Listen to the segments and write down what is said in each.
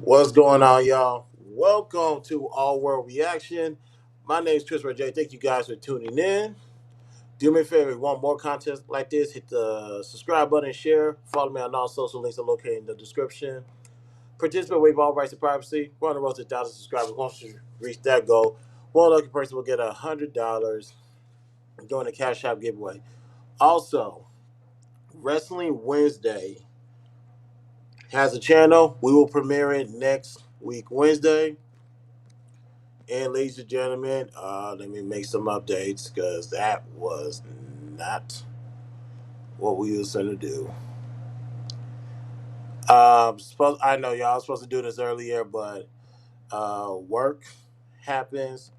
What's going on, y'all? Welcome to All World Reaction. My name is Chris J. Thank you guys for tuning in. Do me a favor, if you want more content like this, hit the subscribe button and share. Follow me on all social links are located in the description. Participate, waive all rights and privacy. We're on the road to 1,000 subscribers. Once we reach that goal, one lucky person will get $100 during the Cash App giveaway. Also, Wrestling Wednesday has a channel. We will premiere it next week, Wednesday. And ladies and gentlemen, let me make some updates because that was not what we was going to do. I know y'all was supposed to do this earlier, but work happens,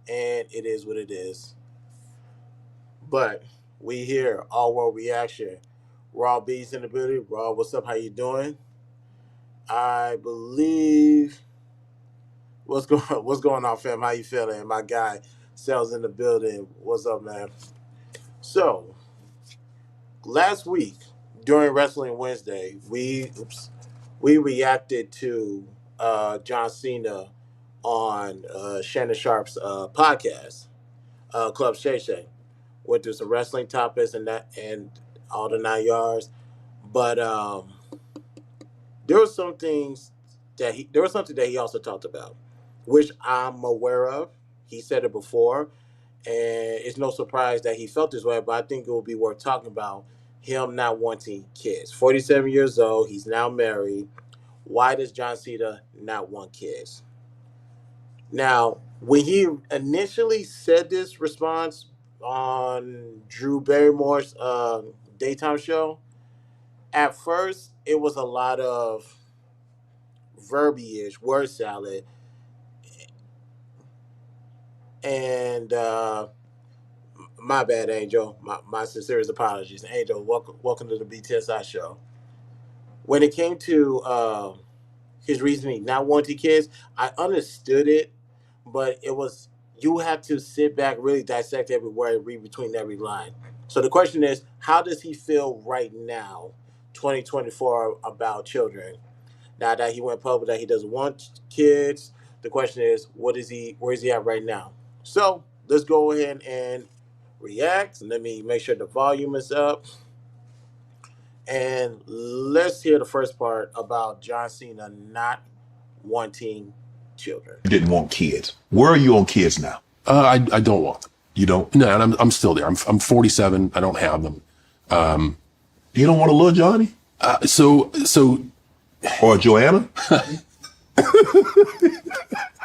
and it is what it is. But we here, All World Reaction. Raw B's in the building. Raw, what's up? How you doing? I believe what's going on, fam? How you feeling? My guy Cells in the building. What's up, man? So last week during Wrestling Wednesday, we reacted to John Cena on Shannon Sharp's podcast, Club Shay Shay. Went through some wrestling topics and all the 9 yards, but there was something that he also talked about, which I'm aware of. He said it before, and it's no surprise that he felt this way, but I think it will be worth talking about him not wanting kids. 47 years old, he's now married. Why does John Cena not want kids? Now, when he initially said this response on Drew Barrymore's daytime show, at first it was a lot of verbiage, word salad, and my bad, Angel. My sincerest apologies. Angel, welcome to the BTSI show. When it came to his reasoning not wanting kids, I understood it, but it was you have to sit back, really dissect every word, read between every line. So the question is, how does he feel right now, 2024, about children? Now that he went public that he doesn't want kids, the question is, where is he at right now? So let's go ahead and react. Let me make sure the volume is up. And let's hear the first part about John Cena not wanting children. Didn't want kids. Where are you on kids now? I don't want them. You don't? No, and I'm still there. I'm 47. I don't have them. You don't want a little Johnny So or a Joanna?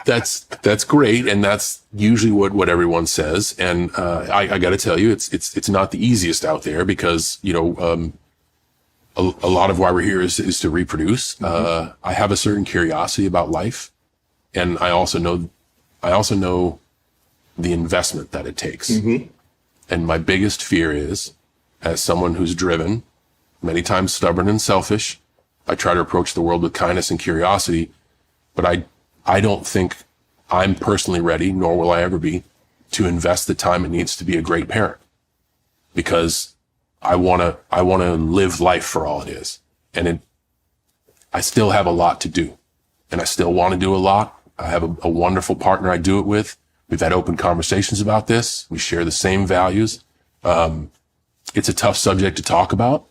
that's great, and that's usually what everyone says. And I got to tell you, it's not the easiest out there because a lot of why we're here is to reproduce. I have a certain curiosity about life, and I also know the investment that it takes. And my biggest fear is, as someone who's driven, many times stubborn and selfish, I try to approach the world with kindness and curiosity, but I don't think I'm personally ready, nor will I ever be, to invest the time it needs to be a great parent, because I want to live life for all it is. And I still have a lot to do, and I still want to do a lot. I have a wonderful partner I do it with. We've had open conversations about this. We share the same values. It's a tough subject to talk about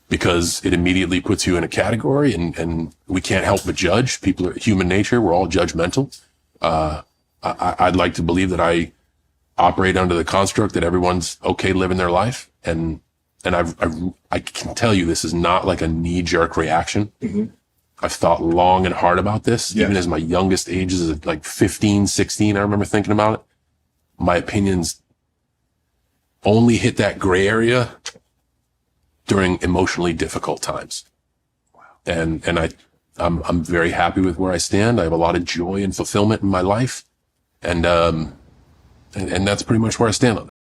because it immediately puts you in a category, and we can't help but judge. People are human nature. We're all judgmental. I'd like to believe that I operate under the construct that everyone's okay living their life. And I can tell you this is not like a knee-jerk reaction. I've thought long and hard about this. Yeah. Even as my youngest ages, like 15, 16, I remember thinking about it. My opinions only hit that gray area during emotionally difficult times. Wow. And I'm very happy with where I stand. I have a lot of joy and fulfillment in my life. And that's pretty much where I stand on it.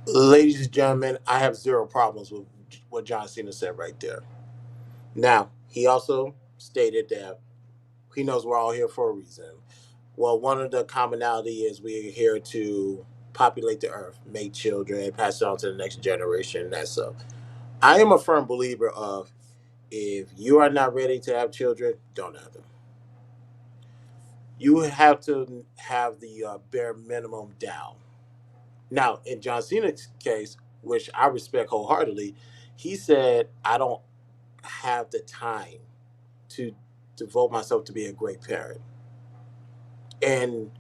Ladies and gentlemen, I have zero problems with what John Cena said right there. Now, he also stated that he knows we're all here for a reason. Well, one of the commonality is we're here to populate the earth, make children, pass it on to the next generation. That's so. I am a firm believer of If you are not ready to have children, don't have them. You have to have the bare minimum down. Now, in John Cena's case, which I respect wholeheartedly, he said, I don't have the time to devote myself to be a great parent. And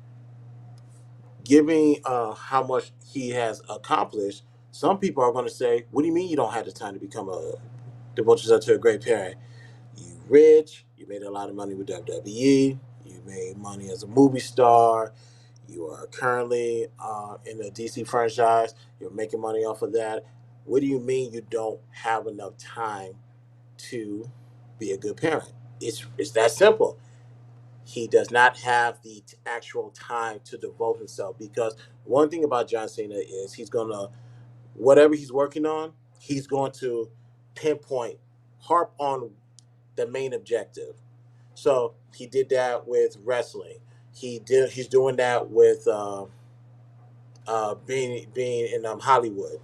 given how much he has accomplished, some people are going to say, what do you mean you don't have the time to devote yourself to a great parent? You rich, you made a lot of money with WWE, you made money as a movie star, you are currently in the DC franchise, you're making money off of that. What do you mean you don't have enough time to be a good parent? It's that simple. He does not have the actual time to devote himself, because one thing about John Cena is he's gonna, whatever he's working on, he's going to pinpoint, harp on the main objective. So he did that with wrestling. He's doing that with being in Hollywood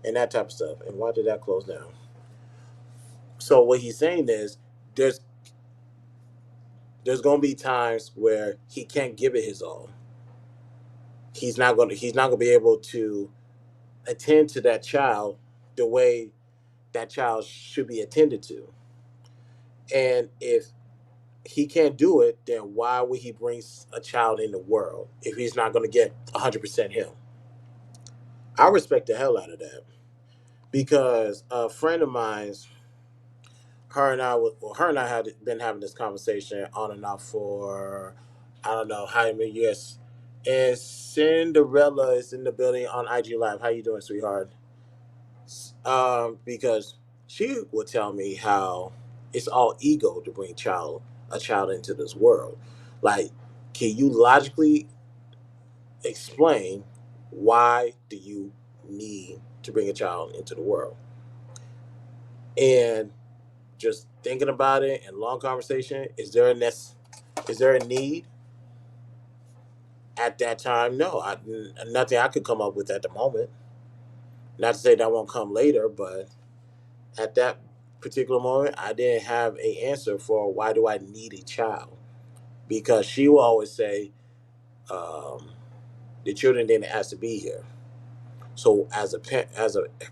and that type of stuff. And why did that close down? So what he's saying is there's there's gonna be times where he can't give it his all. He's not gonna be able to attend to that child the way that child should be attended to. And if he can't do it, then why would he bring a child in the world if he's not going to get 100% him? I respect the hell out of that, because a friend of mine's, her and I had been having this conversation on and off for I don't know how many years. And Cinderella is in the building on IG Live. How you doing, sweetheart? Because she would tell me how it's all ego to bring a child into this world. Like, can you logically explain why do you need to bring a child into the world? And just thinking about it and long conversation, is there a need at that time? No, nothing I could come up with at the moment. Not to say that won't come later, but at that particular moment, I didn't have a answer for why do I need a child, because she will always say, um, the children didn't ask to be here. So as a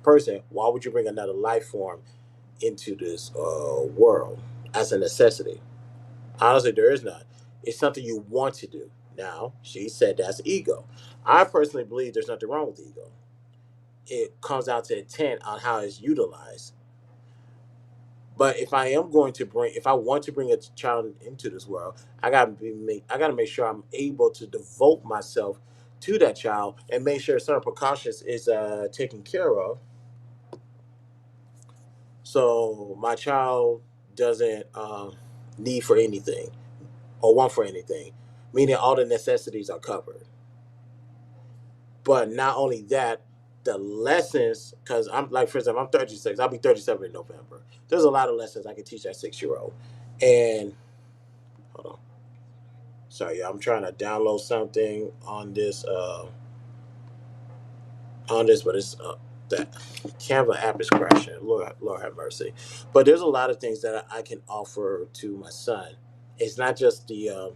person, why would you bring another life form into this world as a necessity? Honestly, there is none. It's something you want to do. Now, she said that's ego. I personally believe there's nothing wrong with ego. It comes down to intent on how it's utilized. But if I want to bring a child into this world, I gotta make sure I'm able to devote myself to that child and make sure certain precautions is taken care of, so my child doesn't need for anything or want for anything, meaning all the necessities are covered. But not only that, the lessons, because I'm like, for example, I'm 36, I'll be 37 in November. There's a lot of lessons I can teach that 6 year old. And hold on. Sorry, yeah, I'm trying to download something on this, but it's that Canva app is crashing. Lord have mercy. But there's a lot of things that I can offer to my son. It's not just the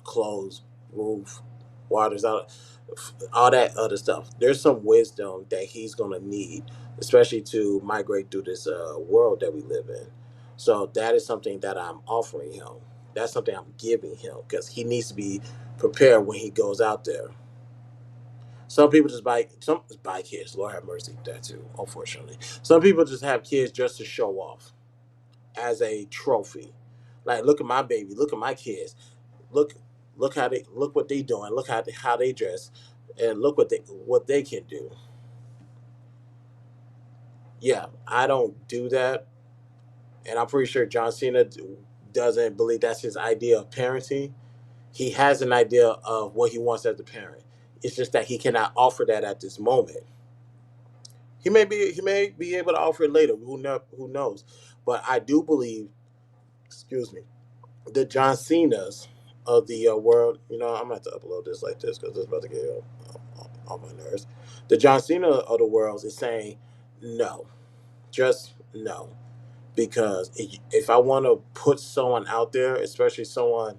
clothes, roof, waters, all that other stuff. There's some wisdom that he's gonna need, especially to migrate through this world that we live in. So that is something that I'm offering him. That's something I'm giving him, because he needs to be prepared when he goes out there. Some people just buy kids. Lord have mercy, that too. Unfortunately, some people just have kids just to show off as a trophy. Like, look at my baby. Look at my kids. Look, look what they doing. Look how they dress, and look what they can do. Yeah, I don't do that, and I'm pretty sure John Cena doesn't believe that's his idea of parenting. He has an idea of what he wants as a parent. It's just that he cannot offer that at this moment. He may be able to offer it later. Who knows? But I do believe, excuse me, the John Cena's of the world. You know, I'm gonna have to upload this like this because it's about to get on my nerves. The John Cena of the world is saying no, just no. because if I want to put someone out there, especially someone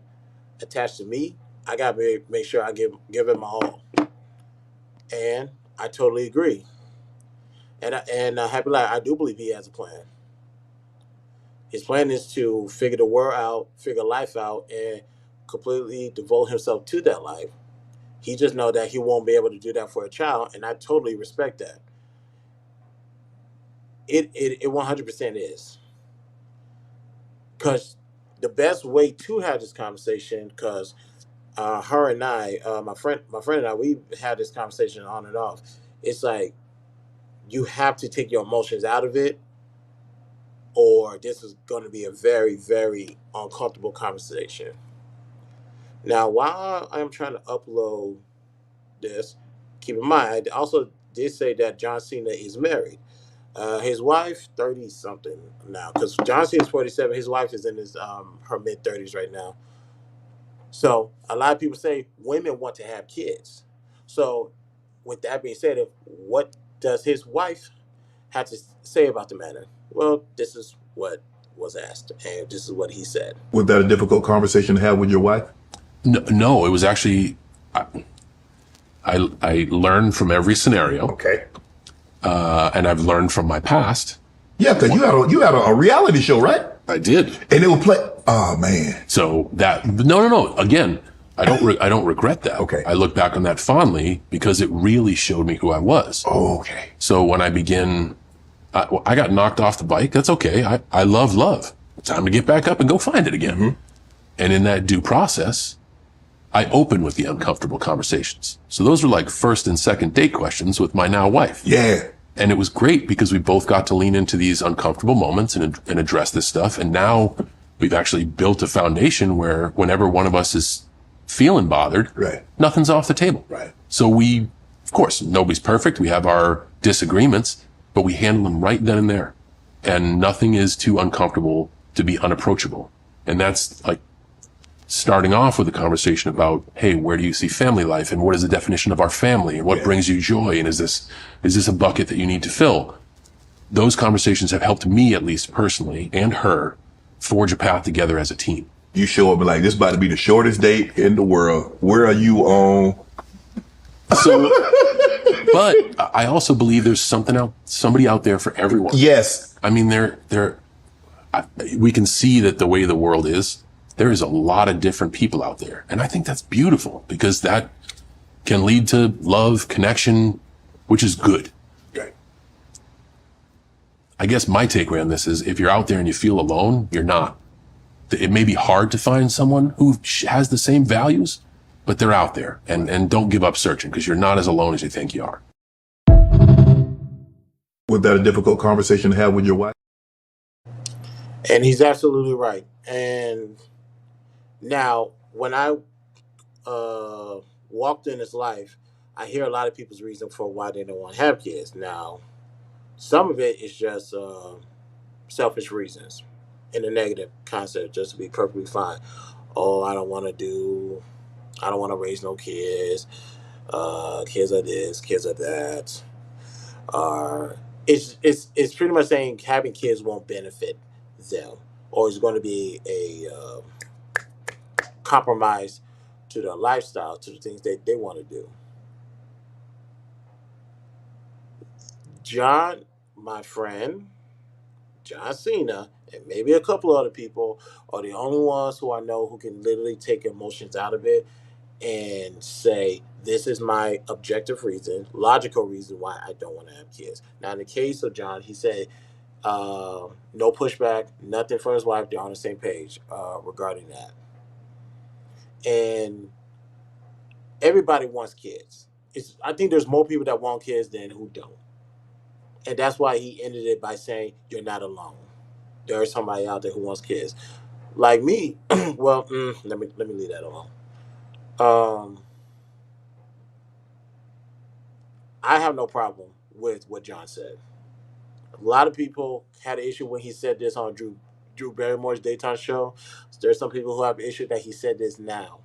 attached to me, I gotta make sure I give it my all. And I totally agree. And Happy Life, I do believe he has a plan. His plan is to figure the world out, figure life out, and completely devote himself to that life. He just know that he won't be able to do that for a child, and I totally respect that. It 100% is, because the best way to have this conversation, because her and I, my friend and I, we had this conversation on and off. It's like you have to take your emotions out of it, or this is going to be a very, very uncomfortable conversation. Now, while I'm trying to upload this, keep in mind, I also did say that John Cena is married. His wife, 30 something now, because John Cena's 47. His wife is in his her mid 30s right now. So a lot of people say women want to have kids. So with that being said, what does his wife have to say about the matter? Well, this is what was asked, and this is what he said. Was that a difficult conversation to have with your wife? No, no, it was actually, I learned from every scenario, Okay. and I've learned from my past. Yeah, because you had a reality show, right? I did. And it would play. Oh man. So that, no. Again, I don't regret that. Okay. I look back on that fondly because it really showed me who I was. Oh, okay. So when I begin, I got knocked off the bike. That's okay. I love love. It's time to get back up and go find it again. Mm-hmm. And in that due process, I open with the uncomfortable conversations. So those were like first and second date questions with my now wife. Yeah. And it was great because we both got to lean into these uncomfortable moments and address this stuff. And now we've actually built a foundation where whenever one of us is feeling bothered, right, nothing's off the table. Right. So we, of course, nobody's perfect. We have our disagreements, but we handle them right then and there. And nothing is too uncomfortable to be unapproachable. And that's like starting off with a conversation about, hey, where do you see family life? And what is the definition of our family? And what brings you joy? And is this a bucket that you need to fill? Those conversations have helped me, at least personally, and her, forge a path together as a team. You show up and like, this is about to be the shortest date in the world. Where are you on? So, but I also believe there's somebody out there for everyone. Yes. I mean, we can see that the way the world is, there is a lot of different people out there. And I think that's beautiful because that can lead to love, connection, which is good. Okay. I guess my takeaway on this is if you're out there and you feel alone, you're not. It may be hard to find someone who has the same values, but they're out there, and don't give up searching because you're not as alone as you think you are. Was that a difficult conversation to have with your wife? And he's absolutely right. And now, when I walked in his life, I hear a lot of people's reason for why they don't want to have kids. Now, some of it is just selfish reasons in a negative concept, just to be perfectly fine. Oh, I don't want to raise no kids. Kids are this, kids are that. It's pretty much saying having kids won't benefit them, or it's going to be a compromise to their lifestyle, to the things that they want to do. John, my friend, John Cena, and maybe a couple other people are the only ones who I know who can literally take emotions out of it and say, this is my objective reason, logical reason why I don't want to have kids. Now, in the case of John, he said, no pushback, nothing from his wife. They're on the same page regarding that. And everybody wants kids. I think there's more people that want kids than who don't. And that's why he ended it by saying, you're not alone. There's somebody out there who wants kids. Like me, well, let me leave that alone. Um, I have no problem with what John said. A lot of people had an issue when he said this on Drew Barrymore's daytime show. There's some people who have an issue that he said this now.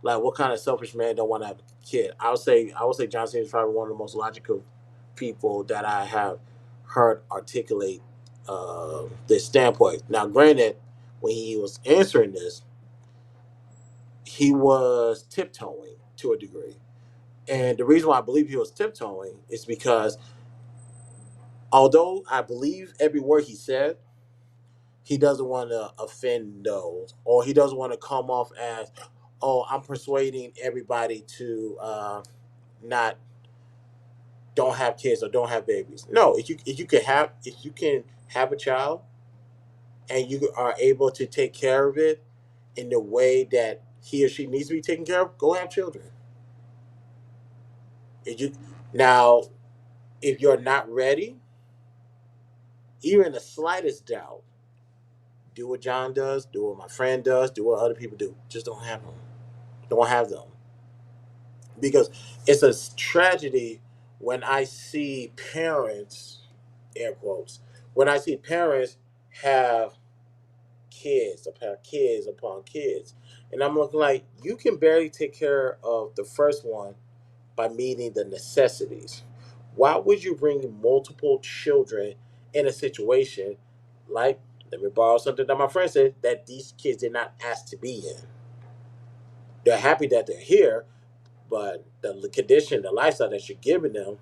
Like, what kind of selfish man don't want to have a kid? I would say John Cena is probably one of the most logical people that I have heard articulate this standpoint. Now, granted, when he was answering this, he was tiptoeing to a degree. And the reason why I believe he was tiptoeing is because although I believe every word he said, he doesn't want to offend those, or he doesn't want to come off as, oh, I'm persuading everybody to not don't have kids or don't have babies. No, if you can have a child and you are able to take care of it in the way that he or she needs to be taken care of, go have children. If you now, if you're not ready, even the slightest doubt, do what John does, do what my friend does, do what other people do. Just don't have them. Don't have them. Because it's a tragedy when I see parents, air quotes, when I see parents have kids upon kids upon kids. And I'm looking like, you can barely take care of the first one by meeting the necessities. Why would you bring multiple children in a situation like, let me borrow something that my friend said, that these kids did not ask to be in? They're happy that they're here, but the condition, the lifestyle that you're giving them,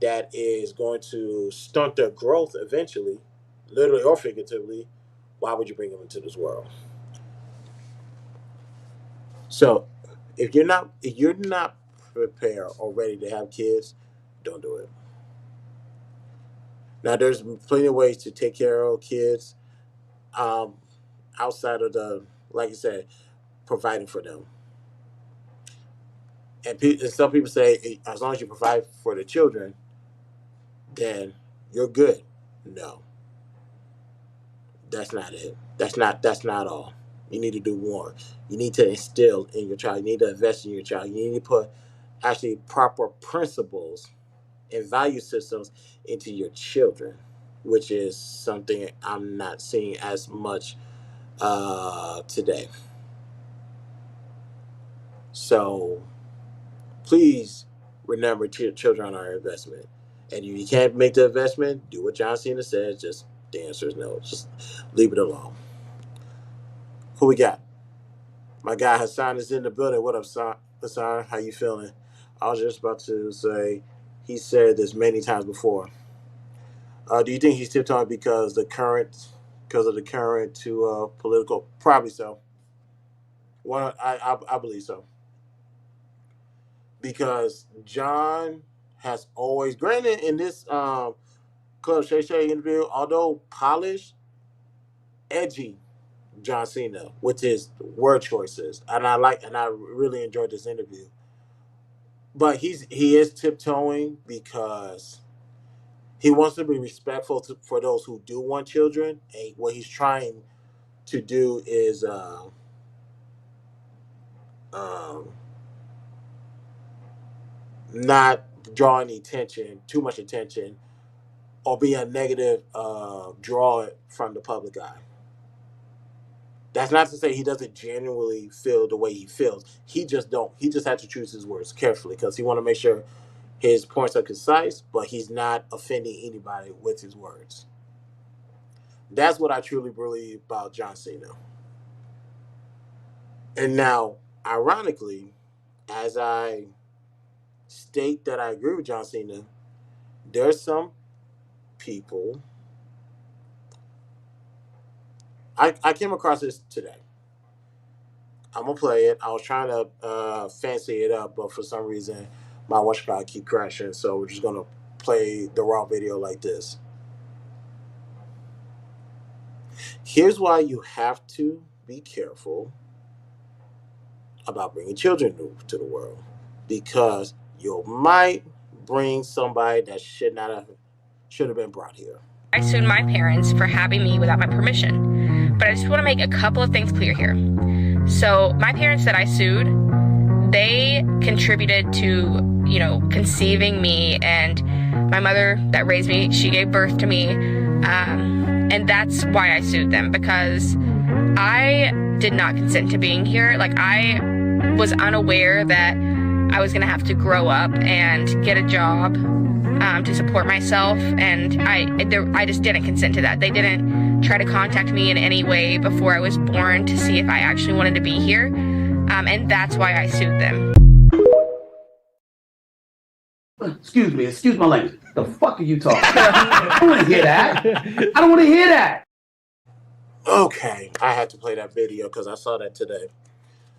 that is going to stunt their growth eventually, literally or figuratively. Why would you bring them into this world? So, if you're not prepared or ready to have kids, don't do it. Now, there's plenty of ways to take care of kids, um, outside of the, like I said, providing for them. And some people say, as long as you provide for the children, then you're good. No, that's not it. That's not all. You need to do more. You need to instill in your child. You need to invest in your child. You need to put actually proper principles and value systems into your children, which is something I'm not seeing as much today. So please remember, children are an investment. And if you can't make the investment, do what John Cena says. Just the answer is no. Just leave it alone. Who we got? My guy Hassan is in the building. What up, Hassan? How you feeling? I was just about to say, he said this many times before. Do you think he's tiptoeing because of the current to political? Probably so. One, I believe so, because John has always, granted, in this Club Shay Shay interview, although polished, edgy John Cena with his word choices, and I really enjoyed this interview. But he is tiptoeing because he wants to be respectful for those who do want children. And what he's trying to do is um, not draw any attention, too much attention, or be a negative draw from the public eye. That's not to say he doesn't genuinely feel the way he feels. He just don't. He just had to choose his words carefully because he want to make sure his points are concise, but he's not offending anybody with his words. That's what I truly believe about John Cena. And now, ironically, as I state that I agree with John Cena, there's some people. I came across this today. I'm gonna play it. I was trying to fancy it up, but for some reason, my watch guy keep crashing. So we're just gonna play the raw video like this. Here's why you have to be careful about bringing children to the world, because you might bring somebody that should have been brought here. I sued my parents for having me without my permission. But I just want to make a couple of things clear here. So my parents that I sued, they contributed to, conceiving me, and my mother that raised me, she gave birth to me. And that's why I sued them, because I did not consent to being here. Like, I was unaware that I was going to have to grow up and get a job to support myself, and I just didn't consent to that. They didn't try to contact me in any way before I was born to see if I actually wanted to be here, and that's why I sued them. Excuse my language. The fuck are you talking about? I don't want to hear that. I don't want to hear that. Okay, I had to play that video because I saw that today.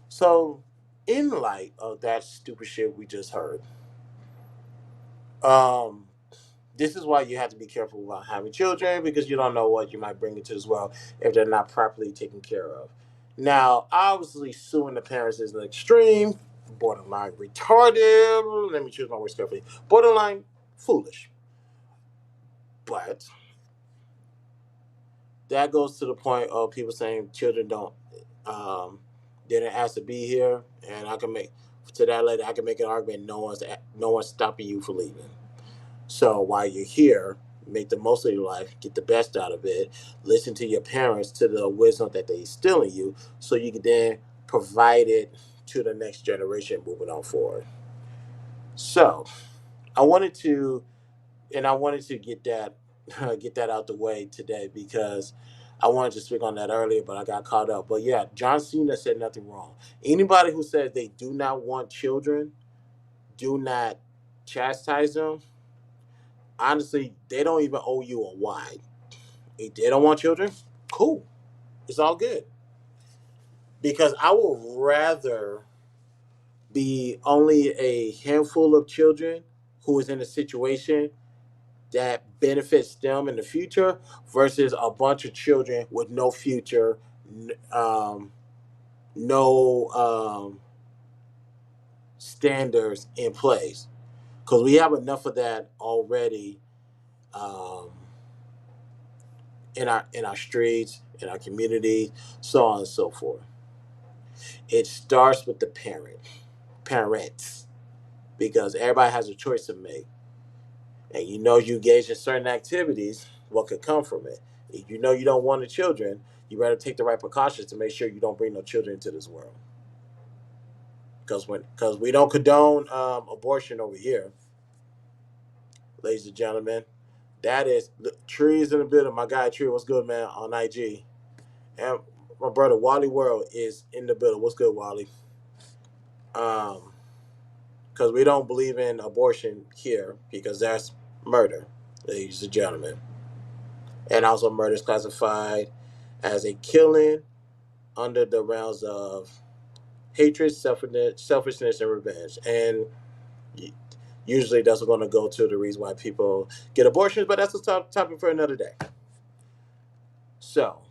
So, in light of that stupid shit we just heard, this is why you have to be careful about having children, because you don't know what you might bring into this world if they're not properly taken care of. Now, obviously, suing the parents is an extreme, borderline retarded. Let me choose my words carefully. Borderline foolish. But that goes to the point of people saying children didn't ask to be here, and I can make to that lady. I can make an argument. No one's stopping you from leaving. So while you're here, make the most of your life, get the best out of it. Listen to your parents, to the wisdom that they instill in you, so you can then provide it to the next generation moving on forward. So I wanted to get that get that out the way today, because I wanted to speak on that earlier, but I got caught up. But yeah, John Cena said nothing wrong. Anybody who says they do not want children, do not chastise them. Honestly, they don't even owe you a why. If they don't want children, cool. It's all good. Because I would rather be only a handful of children who is in a situation that benefits them in the future versus a bunch of children with no future, no standards in place. Because we have enough of that already um, in our streets, in our communities, so on and so forth. It starts with the parents, because everybody has a choice to make. And you know you engage in certain activities, what could come from it. If you know you don't want the children, you better take the right precautions to make sure you don't bring no children into this world. Because we don't condone abortion over here, ladies and gentlemen. That is Trees in the building. My guy Tree, what's good, man? On IG, and my brother Wally World is in the building. What's good, Wally? Because we don't believe in abortion here, because that's murder, ladies and gentlemen. And also, murder is classified as a killing under the realms of hatred, selfishness, and revenge. And usually that's going to go to the reason why people get abortions, but that's a topic for another day. So,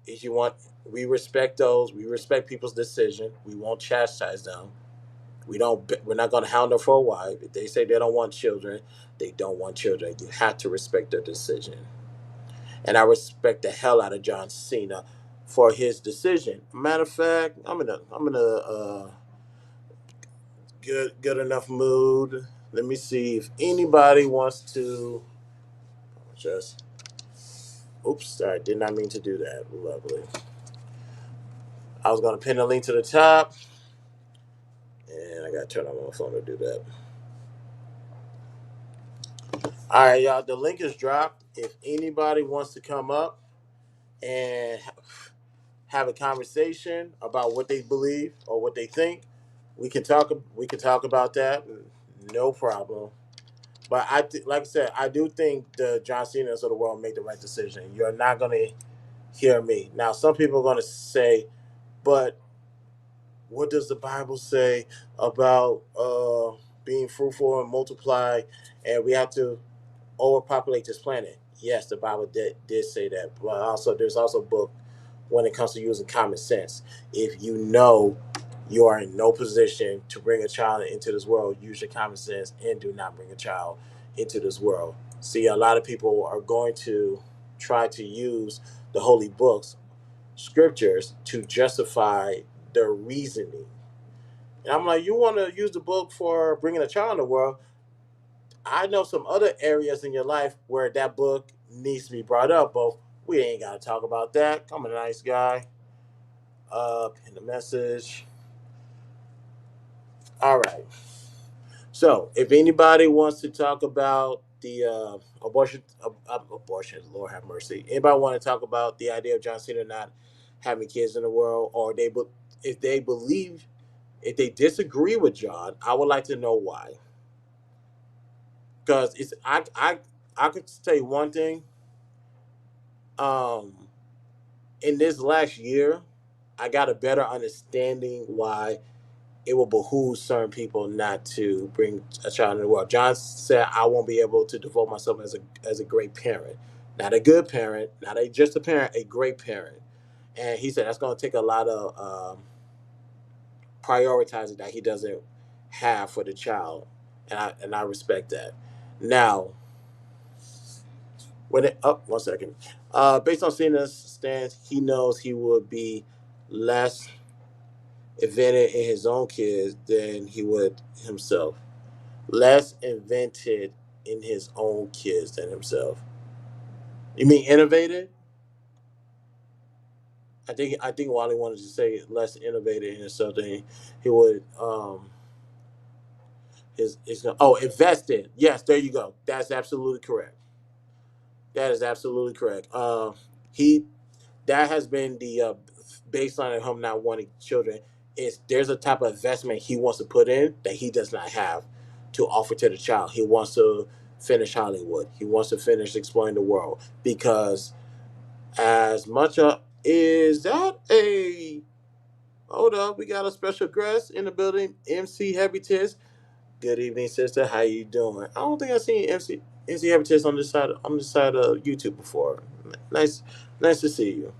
if you want, we respect those. We respect people's decision. We won't chastise them. We're not going to hound them for a wife. If they say they don't want children, they don't want children. You have to respect their decision. And I respect the hell out of John Cena for his decision. Matter of fact, I'm in a good enough mood. Let me see if anybody wants to just. Oops, sorry, did not mean to do that. Lovely. I was gonna pin the link to the top, and I gotta turn on my phone to do that. All right, y'all. The link is dropped. If anybody wants to come up and have a conversation about what they believe or what they think, we can talk. We can talk about that. No problem. But like I said, I do think the John Cena's of the world make the right decision. You're not gonna hear me now. Some people are gonna say, "But what does the Bible say about being fruitful and multiply, and we have to overpopulate this planet?" Yes, the Bible did say that, but also there's also a book when it comes to using common sense. If you know you are in no position to bring a child into this world, use your common sense and do not bring a child into this world. See, a lot of people are going to try to use the holy books, scriptures, to justify their reasoning. And I'm like, you want to use the book for bringing a child in the world? I know some other areas in your life where that book needs to be brought up, but we ain't got to talk about that. I'm a nice guy. In the message. All right. So, if anybody wants to talk about the abortion, Lord have mercy. Anybody want to talk about the idea of John Cena not having kids in the world, or if they believe, if they disagree with John, I would like to know why. Because I could tell you one thing. Um, in this last year, I got a better understanding why it will behoove certain people not to bring a child in the world. John said, "I won't be able to devote myself as a great parent, not a good parent, not a just a parent, a great parent." And he said that's going to take a lot of prioritizing that he doesn't have for the child, and I respect that. Now, when it up 1 second, based on Cena's stance, he knows he would be less invented in his own kids than he would himself. Less invented in his own kids than himself. You mean innovated? I think Wally wanted to say less innovated in himself than he would his invested. Yes, there you go. That's absolutely correct. That is absolutely correct. He that has been the baseline of him not wanting children. Is there's a type of investment he wants to put in that he does not have to offer to the child. He wants to finish Hollywood. He wants to finish exploring the world because as much is that a hold up, we got a special guest in the building, MC Heavy Tits. Good evening, sister. How you doing? I don't think I've seen MC Heavy Tits on this side of YouTube before. Nice to see you.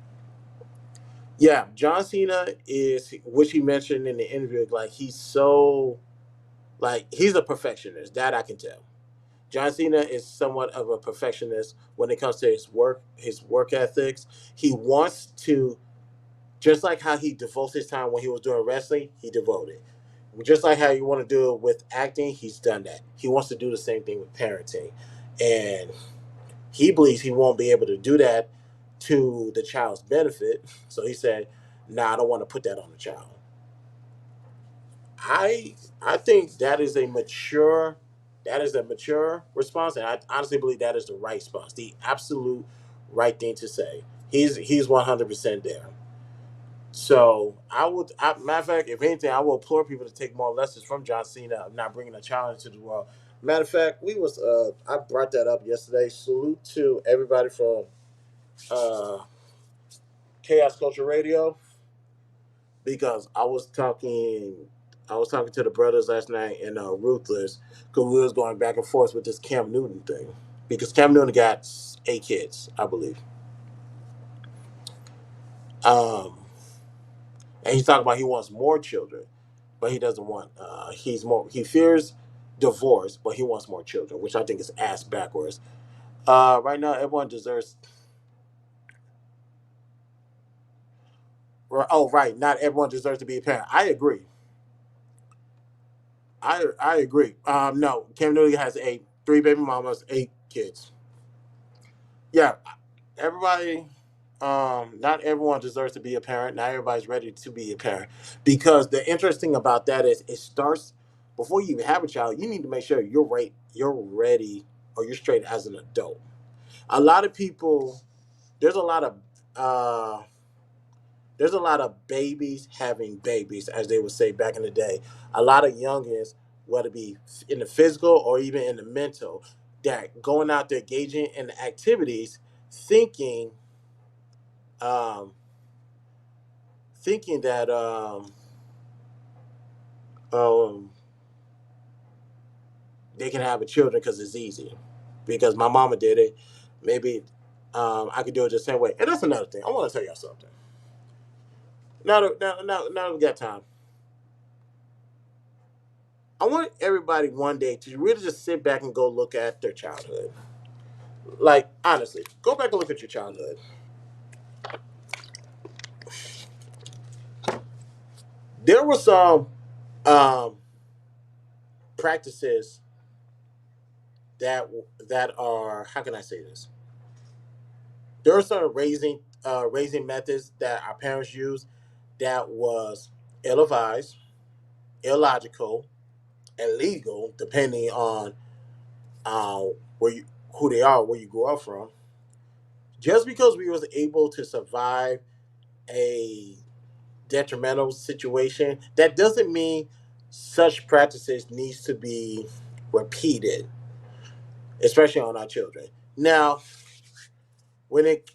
Yeah, John Cena is, which he mentioned in the interview, like he's so, like he's a perfectionist. That I can tell. John Cena is somewhat of a perfectionist when it comes to his work ethics. He wants to, just like how he devotes his time when he was doing wrestling, he devoted. Just like how you want to do it with acting, he's done that. He wants to do the same thing with parenting, and he believes he won't be able to do that to the child's benefit. So he said, "Nah, I don't want to put that on the child." I think that is a mature response, and I honestly believe that is the right response, the absolute right thing to say. He's 100% there. So matter of fact, if anything, I will implore people to take more lessons from John Cena of not bringing a child into the world. Matter of fact, I brought that up yesterday. Salute to everybody from uh, Chaos Culture Radio because I was talking to the brothers last night in Ruthless because we was going back and forth with this Cam Newton thing because Cam Newton got 8 kids, I believe. Um, and he's talking about he wants more children, but he doesn't want. He fears divorce, but he wants more children, which I think is ass backwards. Right now, everyone deserves. Oh, right, not everyone deserves to be a parent. I agree. I agree. No, Cam Newton has three baby mamas, 8 kids. Yeah, everybody. Not everyone deserves to be a parent. Not everybody's ready to be a parent because the interesting about that is it starts before you even have a child. You need to make sure you're ready, or you're straight as an adult. A lot of people, there's a lot of uh, there's a lot of babies having babies, as they would say back in the day. A lot of youngins, whether it be in the physical or even in the mental, that going out there engaging in the activities, thinking, um, thinking that um, they can have a children because it's easy, because my mama did it. Maybe I could do it the same way. And that's another thing. I want to tell y'all something. Now we got time. I want everybody one day to really just sit back and go look at their childhood. Like, honestly, go back and look at your childhood. There were some um, practices that that are, how can I say this? There are some raising methods that our parents used that was ill advised, illogical. and legal, depending on uh, where you who they are, where you grew up from. Just because we was able to survive a detrimental situation, that doesn't mean such practices needs to be repeated, especially on our children. Now, when it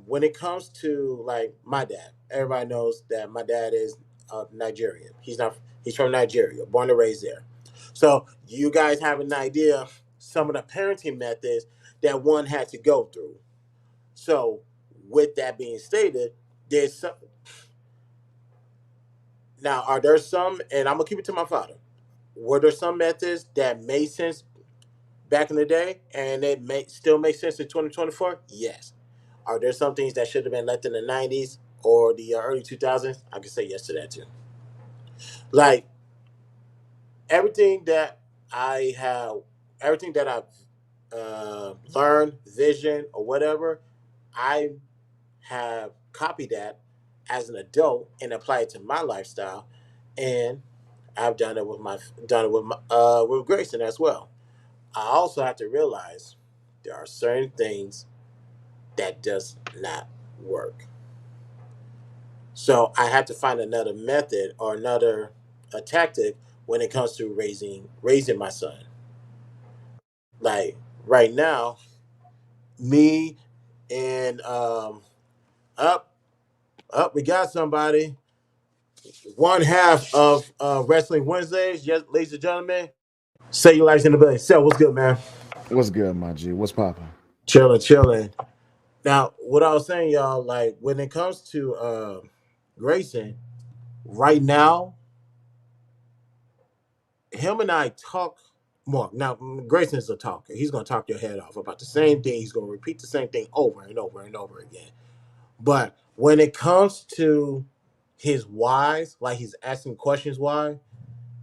when it comes to like my dad, everybody knows that my dad is Nigerian. He's not. He's from Nigeria, born and raised there. So you guys have an idea some of the parenting methods that one had to go through. So with that being stated, there's some now are there some, and I'm gonna keep it to my father. Were there some methods that made sense back in the day, and it may still make sense in 2024? Yes. Are there some things that should have been left in the 90s or the early 2000s? I can say yes to that too. Like everything that I have, everything that I've learned, vision, or whatever, I have copied that as an adult and applied it to my lifestyle, and I've done it with with Grayson as well. I also have to realize there are certain things that does not work. So I had to find another method or another a tactic when it comes to raising my son. Like right now, me and up we got somebody. One half of Wrestling Wednesdays, yes, ladies and gentlemen. Say your lives in the building. Seth, what's good, man? What's good, my G? What's poppin'? Chilling, chilling. Now, what I was saying, y'all, like when it comes to Grayson, right now, him and I talk more. Now, Grayson's a talker. He's gonna talk your head off about the same thing. He's gonna repeat the same thing over and over and over again. But when it comes to his whys, like he's asking questions why,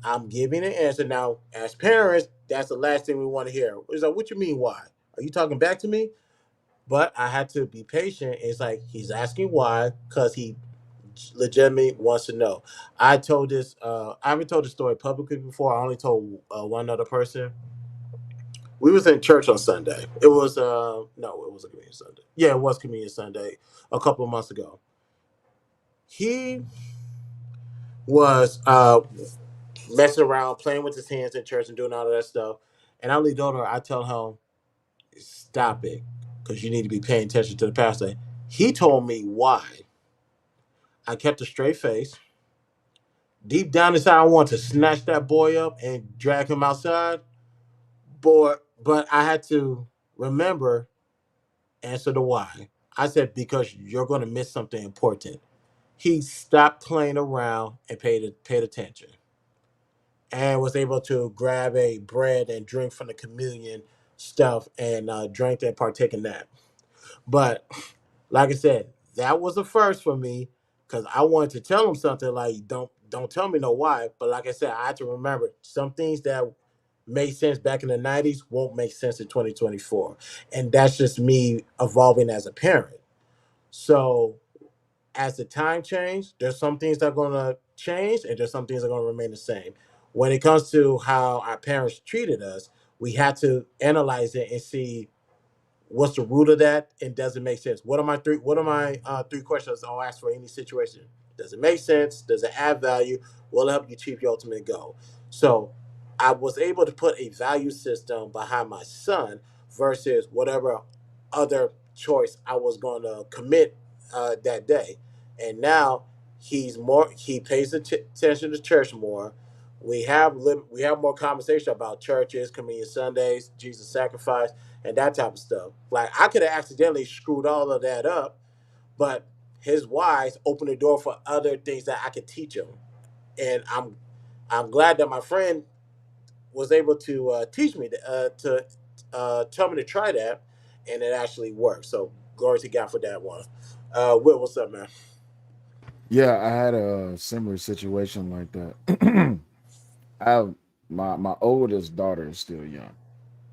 I'm giving an answer. Now, as parents, that's the last thing we want to hear. It's like, what you mean why? Are you talking back to me? But I had to be patient. It's like he's asking why because he legitimately wants to know. I told this. I haven't told the story publicly before. I only told one other person. We was in church on Sunday. It was no, it was a communion Sunday. Yeah, it was communion Sunday a couple of months ago. He was messing around, playing with his hands in church and doing all of that stuff. And I leaned over. I tell him, "Stop it, because you need to be paying attention to the pastor." He told me why. I kept a straight face. Deep down inside, I want to snatch that boy up and drag him outside. But I had to remember, answer the why. I said, because you're going to miss something important. He stopped playing around and paid attention and was able to grab a bread and drink from the communion stuff and drink and partake in that. But like I said, that was a first for me because I wanted to tell him something like don't tell me no why. But like I said, I had to remember some things that made sense back in the 90s won't make sense in 2024. And that's just me evolving as a parent. So as the time change, there's some things that are gonna change and there's some things that are gonna remain the same. When it comes to how our parents treated us, we had to analyze it and see what's the root of that and does it make sense. What are my three questions I'll ask for any situation? Does it make sense? Does it add value? Will it help you achieve your ultimate goal? So I was able to put a value system behind my son versus whatever other choice I was going to commit that day. And now he pays attention to church more. We have more conversation about churches, communion Sundays, Jesus sacrifice, and that type of stuff. Like I could have accidentally screwed all of that up, but his whys opened the door for other things that I could teach him. And I'm glad that my friend was able to teach me to tell me to try that, and it actually worked. So glory to God for that one. Will, what's up, man? Yeah, I had a similar situation like that. I have my oldest daughter is still young,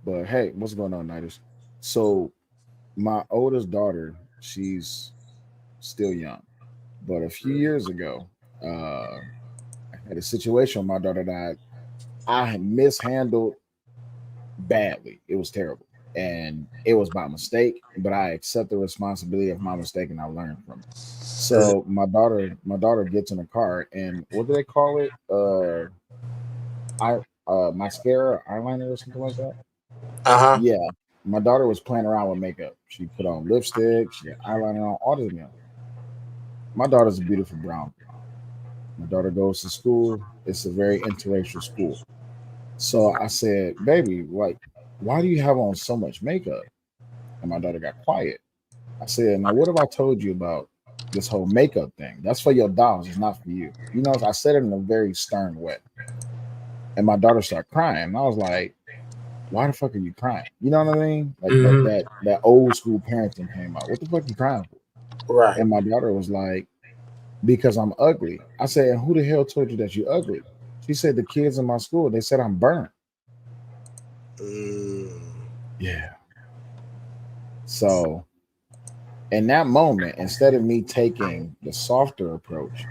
but hey, what's going on, Nidus? So my oldest daughter, she's still young, but a few years ago, I had a situation with my daughter that I had mishandled badly. It was terrible. And it was by mistake, but I accept the responsibility of my mistake and I learned from it. So my daughter gets in a car and what do they call it? I mascara, eyeliner, or something like that. Uh-huh. Yeah. My daughter was playing around with makeup. She put on lipstick, she had eyeliner on, all this. My daughter's a beautiful brown girl. My daughter goes to school. It's a very interracial school. So I said, baby, like, why do you have on so much makeup? And my daughter got quiet. I said, now what have I told you about this whole makeup thing? That's for your dolls, it's not for you. You know, I said it in a very stern way. And my daughter started crying. And I was like, why the fuck are you crying? You know what I mean? Like Hmm. that old school parenting came out. What the fuck you crying for? Right. And my daughter was like, because I'm ugly. I said, and who the hell told you that you're ugly? She said, the kids in my school, they said I'm burnt. Mm. Yeah. So in that moment, instead of me taking the softer approach,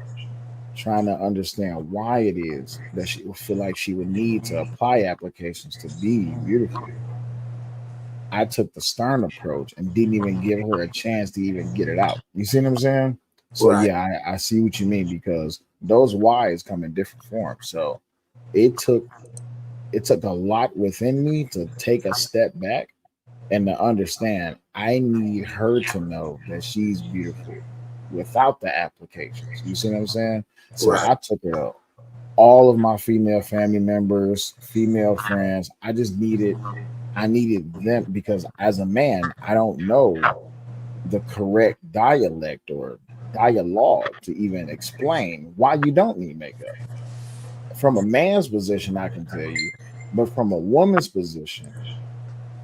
trying to understand why it is that she would feel like she would need to apply applications to be beautiful, I took the stern approach and didn't even give her a chance to even get it out. You see what I'm saying? So Right. yeah, I see what you mean because those whys come in different forms. So it took it took a lot within me to take a step back and to understand I need her to know that she's beautiful without the applications. You see what I'm saying? So Right. I took her to all of my female family members, female friends. I needed them because as a man, I don't know the correct dialect or dialogue to even explain why you don't need makeup. From a man's position, I can tell you, but from a woman's position,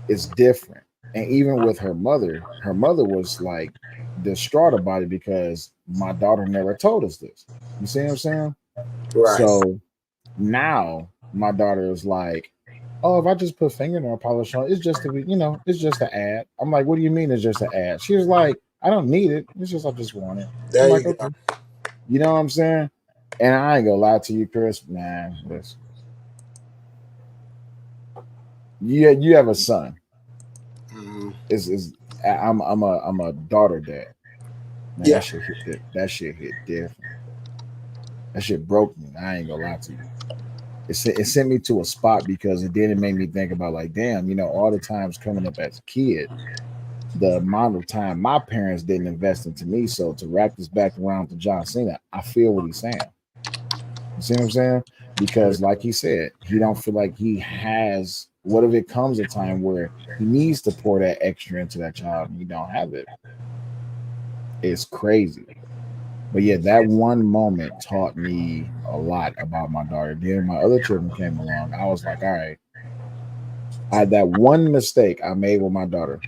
it's different. And even with her mother was like distraught about it because my daughter never told us this. You see what I'm saying? Right. So now my daughter is like, oh, if I just put fingernail polish on, it's just to be, it's just an ad. I'm like, what do you mean it's just an ad? She was like, I don't need it. It's just I just want it. I'm There like, you go. okay. You know what I'm saying? And I ain't gonna lie to you, Chris. Man, listen. You have a son. Hmm. Is I'm a daughter dad. Man, Yeah. that shit hit different. That shit broke me. I ain't gonna lie to you. It sent me to a spot because it didn't make me think about like, damn, all the times coming up as a kid, the amount of time my parents didn't invest into me. So to wrap this back around to John Cena, I feel what he's saying. You see what I'm saying? Because like he said, he don't feel like he has. What if it comes a time where he needs to pour that extra into that child and he don't have it? It's crazy. But yeah, that one moment taught me a lot about my daughter. Then my other children came along. I was like, all right, I that one mistake I made with my daughter,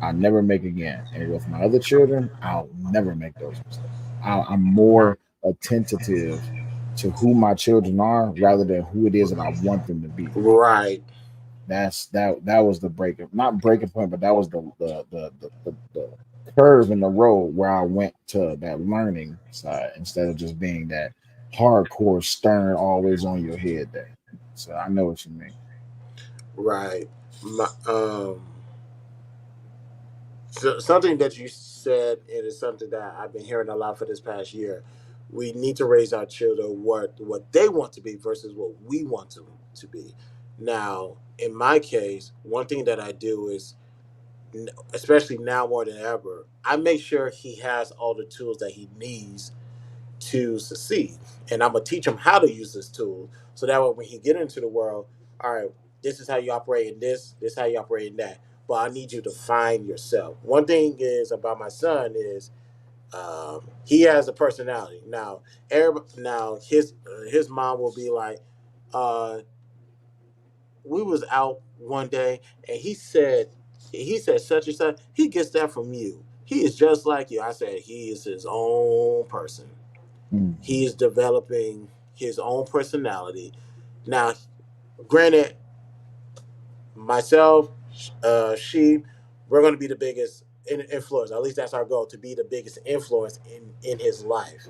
I'll never make again. And with my other children, I'll never make those mistakes. I'm more attentive to who my children are rather than who it is that I want them to be. Right. That was the breaking, not breaking point, but that was the curve in the road where I went to that learning side instead of just being that hardcore stern, always on your head there. So I know what you mean. Right. My, something that you said, it is something that I've been hearing a lot for this past year. We need to raise our children what they want to be versus what we want to be. Now, in my case, one thing that I do is, especially now more than ever, I make sure he has all the tools that he needs to succeed, and I'm gonna teach him how to use this tool so that way when he get into the world, all right, this is how you operate in this is how you operate in that. But I need you to find yourself. One thing is about my son is he has a personality. Now, now his mom will be like, uh, we was out one day and he said such and such. He gets that from you. He is just like you. I said he is his own person. Mhm. He is developing his own personality. Now, granted, myself, she, we're going to be the biggest influence. At least that's our goal, to be the biggest influence in his life.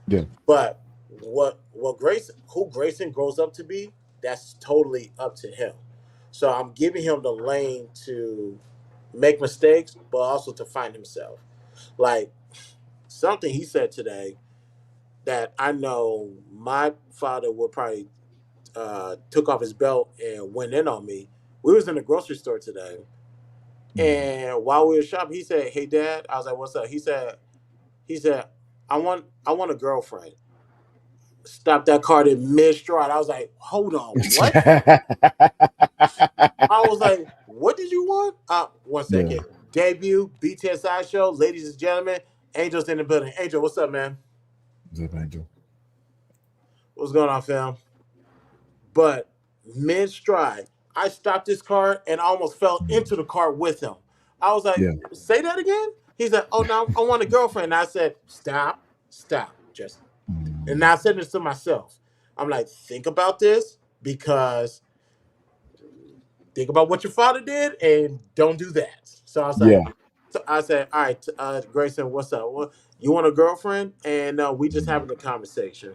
Yeah. But what Grayson grows up to be? that's totally up to him. So I'm giving him the lane to make mistakes, but also to find himself. Like something he said today that I know my father would probably took off his belt and went in on me. We was in the grocery store today, and while we were shopping, he said, "Hey, Dad." I was like, "What's up?" He said, I want a girlfriend." Stopped that cart in mid stride. I was like, "Hold on, what?" I was like, "What did you want?" One Yeah. second. Debut BTSI show, ladies and gentlemen. Angel's in the building. Angel, what's up, man? Zip Angel. What's going on, fam? But mid stride, I stopped this car and I almost fell into the car with him. I was like, Yeah. "Say that again?" He said, "Oh, no, I want a girlfriend." And I said, stop, just. And now I said this to myself. I'm like, think about this because think about what your father did and don't do that. So I was Yeah. like, so I said, all right, Grayson, what's up? Well, you want a girlfriend? And we just having a conversation.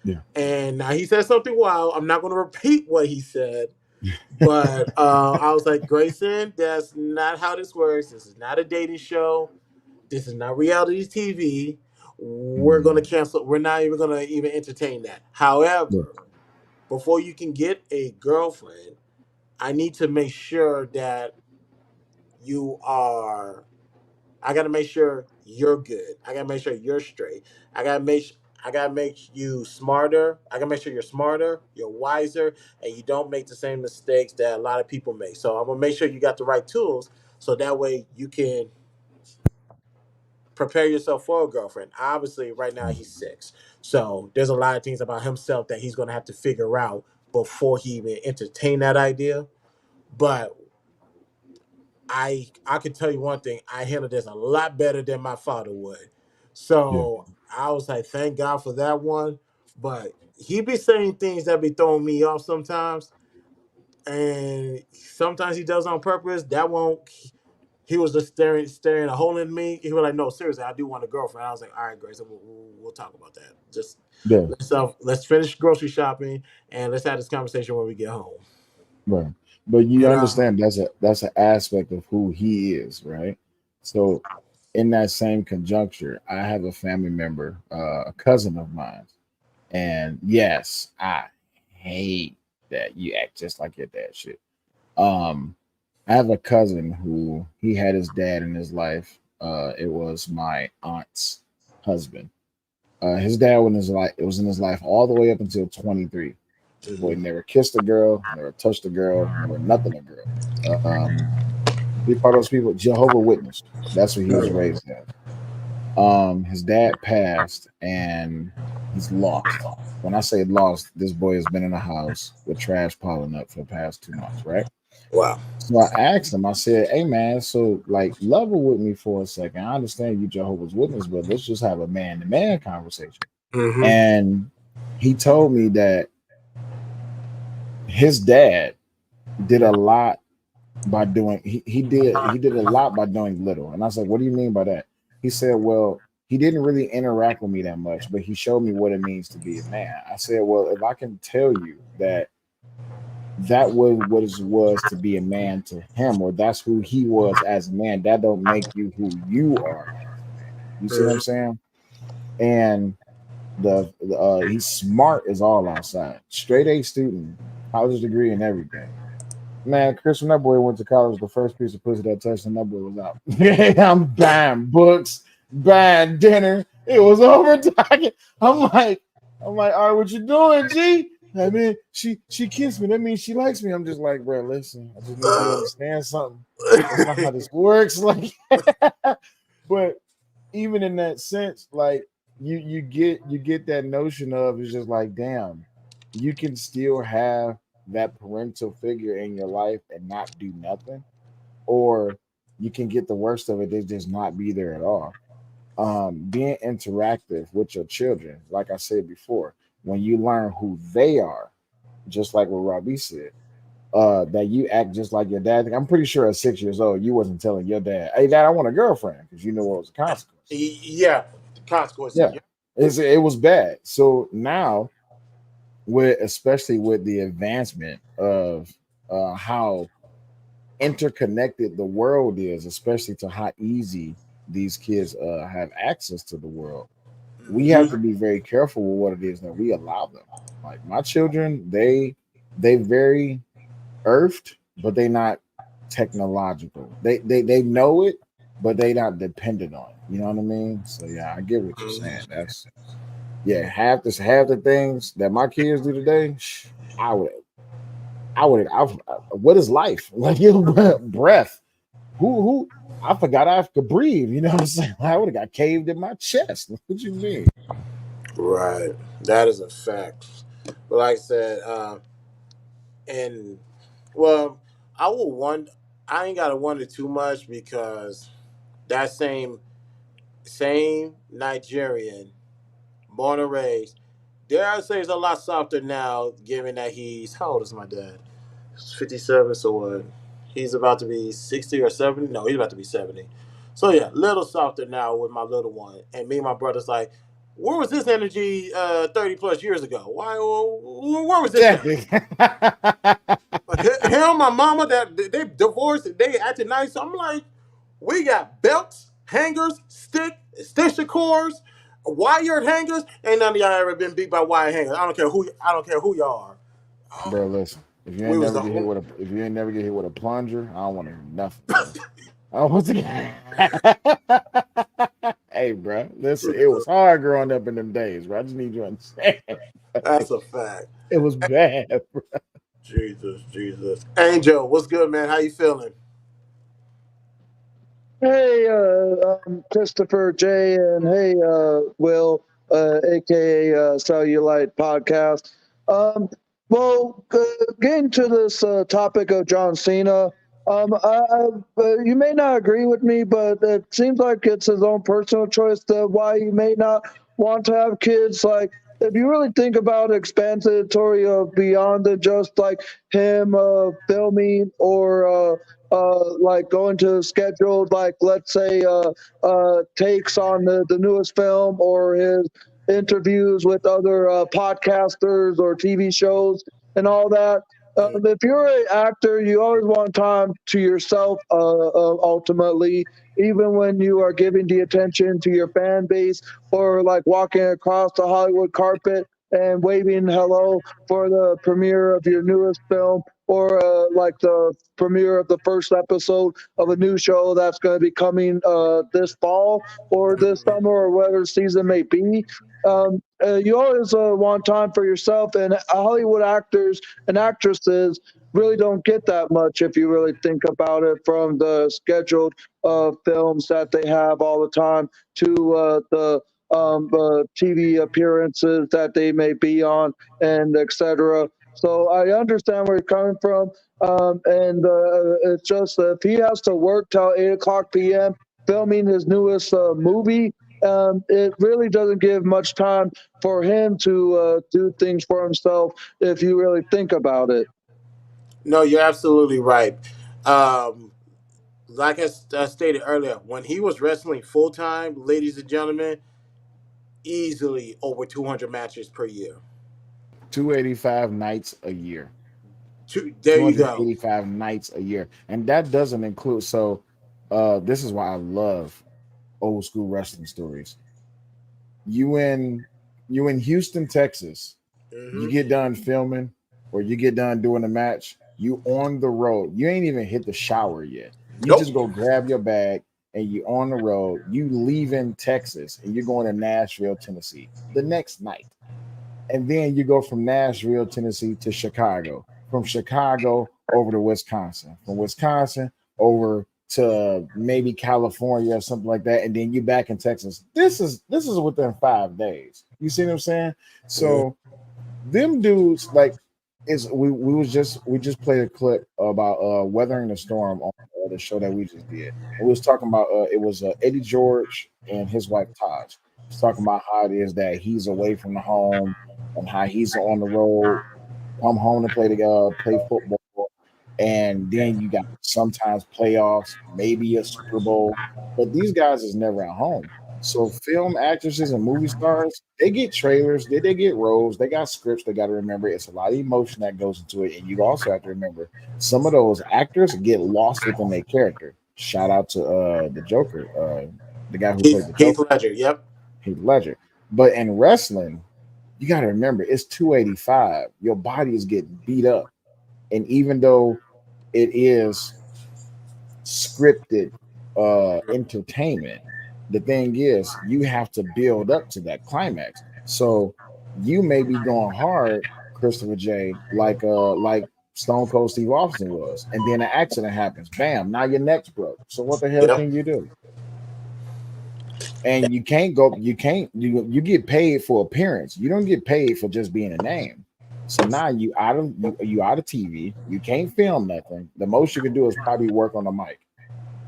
Yeah. And now he said something wild. I'm not going to repeat what he said, but I was like, Grayson, that's not how this works. This is not a dating show. This is not reality TV. We're going to cancel. We're not even going to even entertain that. Yeah. However, before you can get a girlfriend, I need to make sure that you are. I got to make sure you're good. I got to make sure you're straight. I got to make. I gotta make you smarter. I gotta make sure you're smarter, you're wiser, and you don't make the same mistakes that a lot of people make. So I'm gonna make sure you got the right tools, so that way you can prepare yourself for a girlfriend. Obviously, right now he's 6, so there's a lot of things about himself that he's gonna have to figure out before he even entertain that idea. But I can tell you one thing, I handled this a lot better than my father would. Yeah. So I was like, thank God for that one. But he be saying things that be throwing me off sometimes. And sometimes he does on purpose. That won't he was just staring a hole in me. He was like, "No, seriously, I do want a girlfriend." I was like, "All right, Grace, we'll talk about that. Just Yeah. let's finish grocery shopping and let's have this conversation when we get home." Right. But you You know? understand that's an aspect of who he is, right? So in that same conjuncture, I have a family member, a cousin of mine. And yes, I hate that you act just like your dad shit. Um, I have a cousin who he had his dad in his life. It was my aunt's husband. His dad was in his life. It was in his life all the way up until 23. This boy Mhm. never kissed a girl, never touched a girl, never nothing a girl. He part of those people, Jehovah Witness. That's what he was raised as. His dad passed, and he's lost. When I say lost, this boy has been in a house with trash piling up for the past 2 months, right? Wow. So I asked him, I said, "Hey man, so like level with me for a second. I understand you Jehovah's Witness, but let's just have a man-to-man conversation." Mm-hmm. And he told me that his dad did a lot by doing he did a lot by doing little. And I was like, "What do you mean by that?" He said, "Well, he didn't really interact with me that much, but he showed me what it means to be a man." I said, "Well, if I can tell you that that was what it was to be a man to him, or that's who he was as a man, that don't make you who you are as a man." You see what I'm saying? And he's smart as all outside, straight A student, college degree and everything. Man, Chris, when that boy went to college, the first piece of pussy that touched him, that boy was out. I'm buying books, buying dinner. It was over. I'm like, all right, what you doing, G? I mean, she kissed me. That means she likes me. I'm just like, bro, listen, I just need you to understand something. That's not how this works. Like, but even in that sense, like you get that notion of it's just like, damn, you can still have that parental figure in your life and not do nothing, or you can get the worst of it, they just not be there at all. Being interactive with your children, like I said before, when you learn who they are, just like what Robbie said, that you act just like your dad. I'm pretty sure at 6 years old, you wasn't telling your dad, "Hey, dad, I want a girlfriend," because you know what was the consequence. Yeah, the consequences. Yeah, it was bad. So now with especially with the advancement of how interconnected the world is, especially to how easy these kids have access to the world. We have to Hmm. be very careful with what it is that we allow them. Like my children, they very earthed, but they not technological. They know it, but they not dependent on it. You know what I mean? So yeah, I get what you're saying. That's yeah, half the things that my kids do today, I would what is life? Like your breath. Who I forgot I could breathe. You know what I'm saying? I would have got caved in my chest. What you mean? Right. That is a fact. But like I said, and well, I will wonder. I ain't gotta wonder too much because that same Nigerian, born and raised, dare I say, is a lot softer now, given that he's how old is my dad? 57. So what? He's about to be 60 or 70. No, he's about to be 70. So yeah, little softer now with my little one, and me and my brother's like, where was this energy 30 plus years ago? Why? Where was this at? Exactly. Him, my mama, that they divorced, they acted nice. So I'm like, we got belts, hangers, stitcher cores, wired hangers. Ain't none of y'all ever been beat by wired hangers. I don't care who y'all are. Oh, Bro, listen. If you we ain't was never the get hit whole. with a if you ain't never get hit with a plunger, I don't want to hear nothing, bro. I don't want to. Hey, bro, listen. It was hard growing up in them days, bro. I just need you to understand. That's a fact. It was bad, bro. Jesus, Jesus. Angel, what's good, man? How you feeling? Hey, Christopher J, and hey, Will, aka Cellulite Podcast. Um, getting to this topic of John Cena, you may not agree with me, but it seems like it's his own personal choice to why he may not want to have kids. Like, if you really think about explanatory of beyond than just like him filming or like going to scheduled, like let's say takes on the newest film or his interviews with other podcasters or TV shows and all that. If you're an actor, you always want time to yourself. Ultimately, even when you are giving the attention to your fan base or like walking across the Hollywood carpet and waving hello for the premiere of your newest film or like the premiere of the first episode of a new show that's going to be coming this fall or this summer or whatever season may be. You always want time for yourself, and Hollywood actors and actresses really don't get that much if you really think about it from the scheduled films that they have all the time to the TV appearances that they may be on and etc. So I understand where you're coming from. And it's just if he has to work till 8 o'clock p.m. filming his newest movie, it really doesn't give much time for him to do things for himself if you really think about it. No, you're absolutely right. Um, like I stated earlier, when he was wrestling full time, ladies and gentlemen, easily over 200 matches per year. 285 nights a year. There you go. 285 nights a year, and that doesn't include. So, this is why I love old school wrestling stories. You in you in Houston, Texas. You Hmm. get done filming, or you get done doing a match. You on the road. You ain't even hit the shower yet. You Nope. just go grab your bag and you on the road. You leaving Texas and you're going to Nashville, Tennessee the next night. And then you go from Nashville, Tennessee to Chicago, from Chicago over to Wisconsin, from Wisconsin over to maybe California or something like that, and then you back in Texas. This is within 5 days. You see what I'm saying? Mhm. So them dudes like is we just played a clip about weathering the storm on the show that we just did. And we was talking about it was Eddie George and his wife Taj. He's talking about how it is that he's away from the home and how he's on the road, come home to play football, and then you got sometimes playoffs, maybe a Super Bowl, but these guys is never at home. So film actresses and movie stars, they get trailers, they get roles, they got scripts. They got to remember it's a lot of emotion that goes into it, and you also have to remember some of those actors get lost within their character. Shout out to the Joker, the guy who played the Heath Joker, Ledger. Yep. Heath Ledger. But in wrestling, you got to remember it's 285. Your body is getting beat up, and even though it is scripted entertainment, the thing is you have to build up to that climax. So you may be going hard, Christopher J, like Stone Cold Steve Austin was, and then an accident happens. Bam, now your neck's broke. So what the hell Yep. can you do? And you can't go, you get paid for appearance. You don't get paid for just being a name. So now you out of TV. You can't film nothing. The most you can do is probably work on the mic.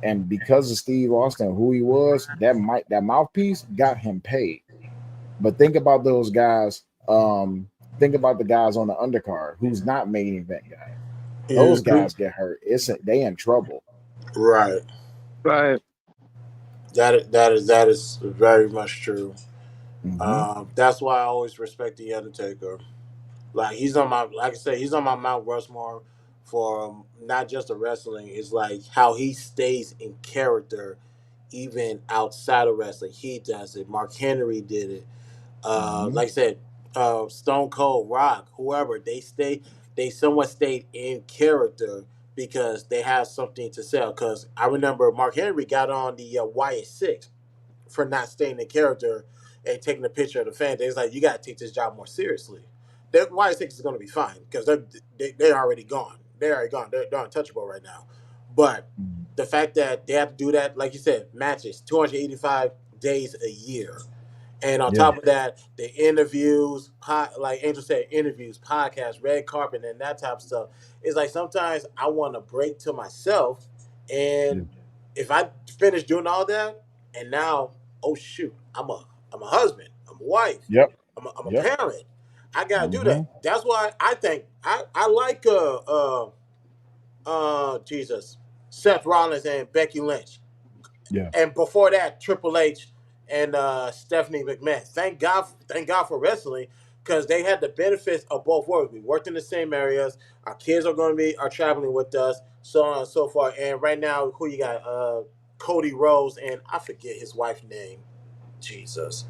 And because of Steve Austin, who he was, that mouthpiece got him paid. But think about those guys. Think about the guys on the undercard who's not main event guy. Those Mhm. guys get hurt. They in trouble. Right. Right. That is very much true. Mm-hmm. That's why I always respect the Undertaker. Like he's on my, like I said, he's on my Mount Rushmore for not just the wrestling. It's like how he stays in character, even outside of wrestling. He does it. Mark Henry did it. Mm-hmm. Like I said, Stone Cold, Rock, whoever they somewhat stayed in character because they have something to sell. Because I remember Mark Henry got on the Wyatt Six for not staying in character and taking a picture of the fan. It's like you got to take this job more seriously. That Wyatt Six is going to be fine because they're already gone. They're already gone. They're untouchable right now. But the fact that they have to do that, like you said, matches 285 days a year. And on Yeah. top of that, the interviews, like Angel said, interviews, podcasts, red carpet, and that type of stuff. It's like sometimes I want to break to myself, Yeah. and if I finish doing all that, and now, oh shoot, I'm a husband, I'm a wife, Yep. I'm a Yep. parent. I gotta do Mm-hmm. that. That's why I think I like Jesus, Seth Rollins and Becky Lynch, Yeah. and before that, Triple H and Stephanie McMahon. Thank God for wrestling because they had the benefits of both worlds. We worked in the same areas. Our kids are traveling with us, so on and so forth. And right now, who you got? Cody Rhodes and I forget his wife's name. Jesus,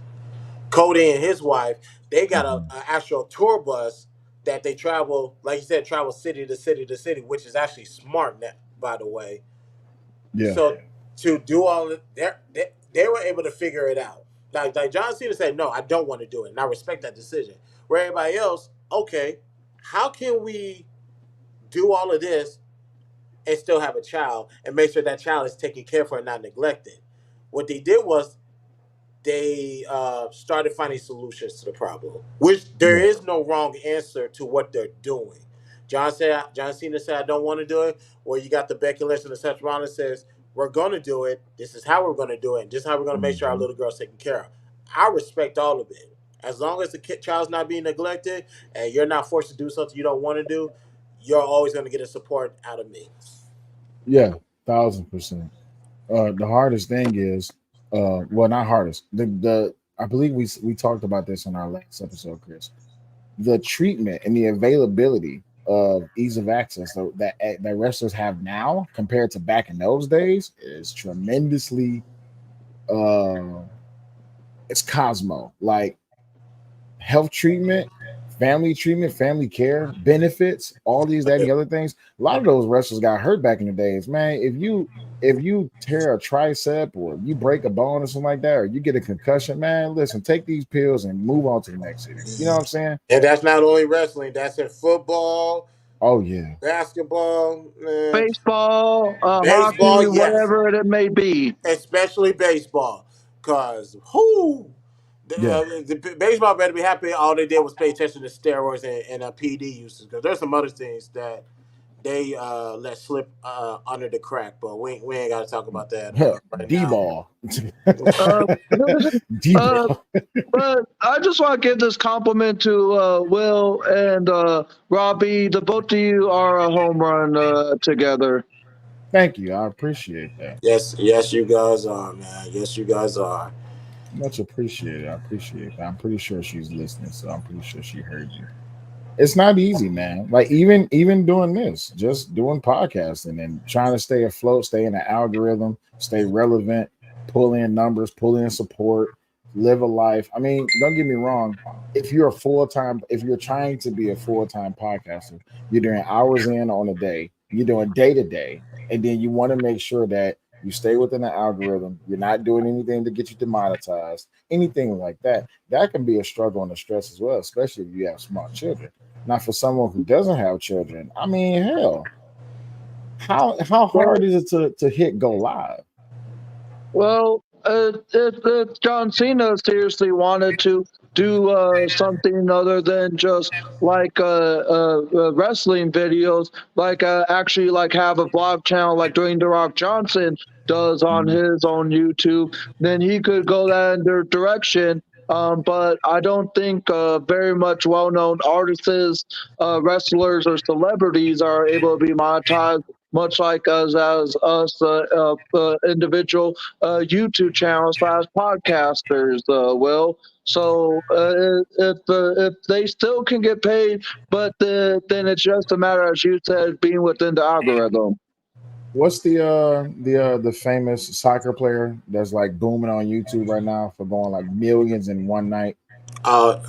Cody and his wife. They got Mm-hmm. a actual tour bus that they travel, like you said, travel city to city to city, which is actually smart. By the way, Yeah. so to do all of they were able to figure it out. Like John Cena said, no, I don't want to do it, and I respect that decision. Where everybody else, okay, how can we do all of this and still have a child and make sure that child is taken care for and not neglected? What they did was they started finding solutions to the problem, which there Yeah. is no wrong answer to what they're doing. John Cena said, I don't want to do it. Well, you got the Becky Lynch and the Seth Rollins says, we're going to do it. This is how we're going to do it. And this is how we're going to make sure our Mm-hmm. little girl's taken care of. I respect all of it. As long as the child's not being neglected and you're not forced to do something you don't want to do, you're always going to get a support out of me. Yeah. 1,000%. The hardest thing is, well, not hardest. The I believe we talked about this on our last episode, Chris. The treatment and the availability of ease of access that wrestlers have now compared to back in those days is tremendously. Uh, it's Cosmo like health treatment, family care, benefits, all these, that, and the other things. A lot of those wrestlers got hurt back in the days, man. If you tear a tricep or you break a bone or something like that, or you get a concussion, man, listen, take these pills and move on to the next city. You know what I'm saying? And that's not only wrestling, that's in football, Oh yeah, basketball, man, Baseball, baseball, hockey, yes, whatever it may be. especially baseball, cause who yeah. the baseball better be happy. All they did was pay attention to steroids and PD uses, because there's some other things that they let slip under the crack, but we ain't got to talk about that right now. D-ball. Uh, uh, D-ball. but I just want to give this compliment to Will and Robbie. The both of you are a home run together. Thank you. I appreciate that. Yes, you guys are, man. Yes, you guys are. Much appreciated. I appreciate that. I'm pretty sure she's listening, so I'm pretty sure she heard you. It's not easy, man. Like even doing this, just doing podcasting and trying to stay afloat, stay in the algorithm, stay relevant, pull in numbers, pull in support, live a life. I mean, don't get me wrong. If you're trying to be a full-time podcaster, you're doing hours in on a day, you're doing day to day, and then you want to make sure that you stay within the algorithm. You're not doing anything to get you demonetized, anything like that. That can be a struggle and a stress as well, especially if you have small children. Now, for someone who doesn't have children, I mean, hell, how Well, hard is it to hit go live? well, if John Cena seriously wanted to do something other than just like wrestling videos, like actually like have a vlog channel like Dwayne The Rock Johnson does on Mhm. his own YouTube, then he could go that in their direction. But I don't think very much well-known artists, wrestlers, or celebrities are able to be monetized much like as us individual YouTube channels slash podcasters will. So if they still can get paid, but then it's just a matter, as you said, being within the algorithm. What's the famous soccer player that's like booming on YouTube right now for going like millions in one night? Our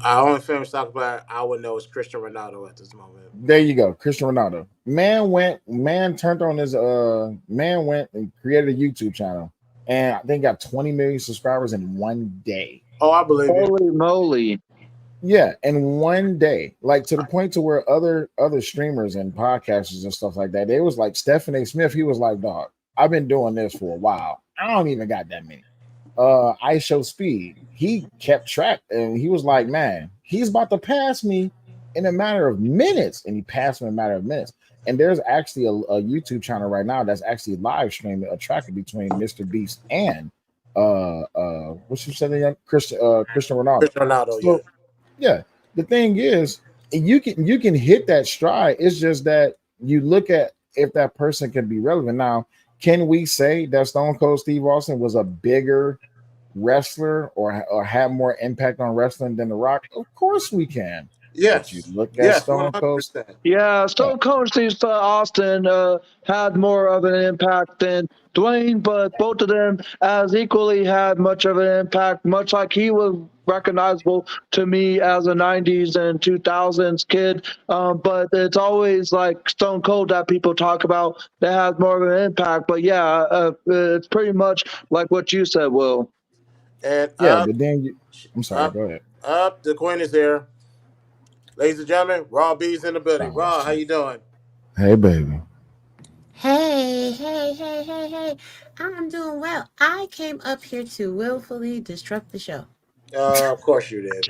only famous soccer player I would know is Cristiano Ronaldo at this moment. There you go, Cristiano Ronaldo. Man turned on his man went and created a YouTube channel, and I think got 20 million subscribers in one day. Oh, I believe you. Holy moly! Yeah, in one day, like to the point to where other streamers and podcasters and stuff like that, they was like Stephen A. Smith. He was like, "Dog, I've been doing this for a while. I don't even got that many." I Show Speed. He kept track, and he was like, "Man, he's about to pass me in a matter of minutes," and he passed me in a matter of minutes. And there's actually a YouTube channel right now that's actually live streaming a track between Mr. Beast and what you said again, Christian Ronaldo. Cristiano Ronaldo, yeah. So yeah, the thing is, you can hit that stride. It's just that you look at if that person can be relevant. Now, can we say that Stone Cold Steve Austin was a bigger wrestler or had more impact on wrestling than The Rock? Of course we can. But you Yes. look at Yes, Stone Cold. 100%. Yeah, Yeah, Stone Cold Steve Austin had more of an impact than Dwayne, but both of them as equally had much of an impact, much like he was recognizable to me as a 90s and 2000s kid. But it's always like Stone Cold that people talk about that has more of an impact. But yeah, it's pretty much like what you said, Will. And yeah. But then I'm sorry. up, Go ahead. the queen is here. Ladies and gentlemen, Raw B's in the building. Oh, Raw, how shit. you doing? Hey, baby. Hey. I'm doing well. I came up here to willfully disrupt the show. Of course you did.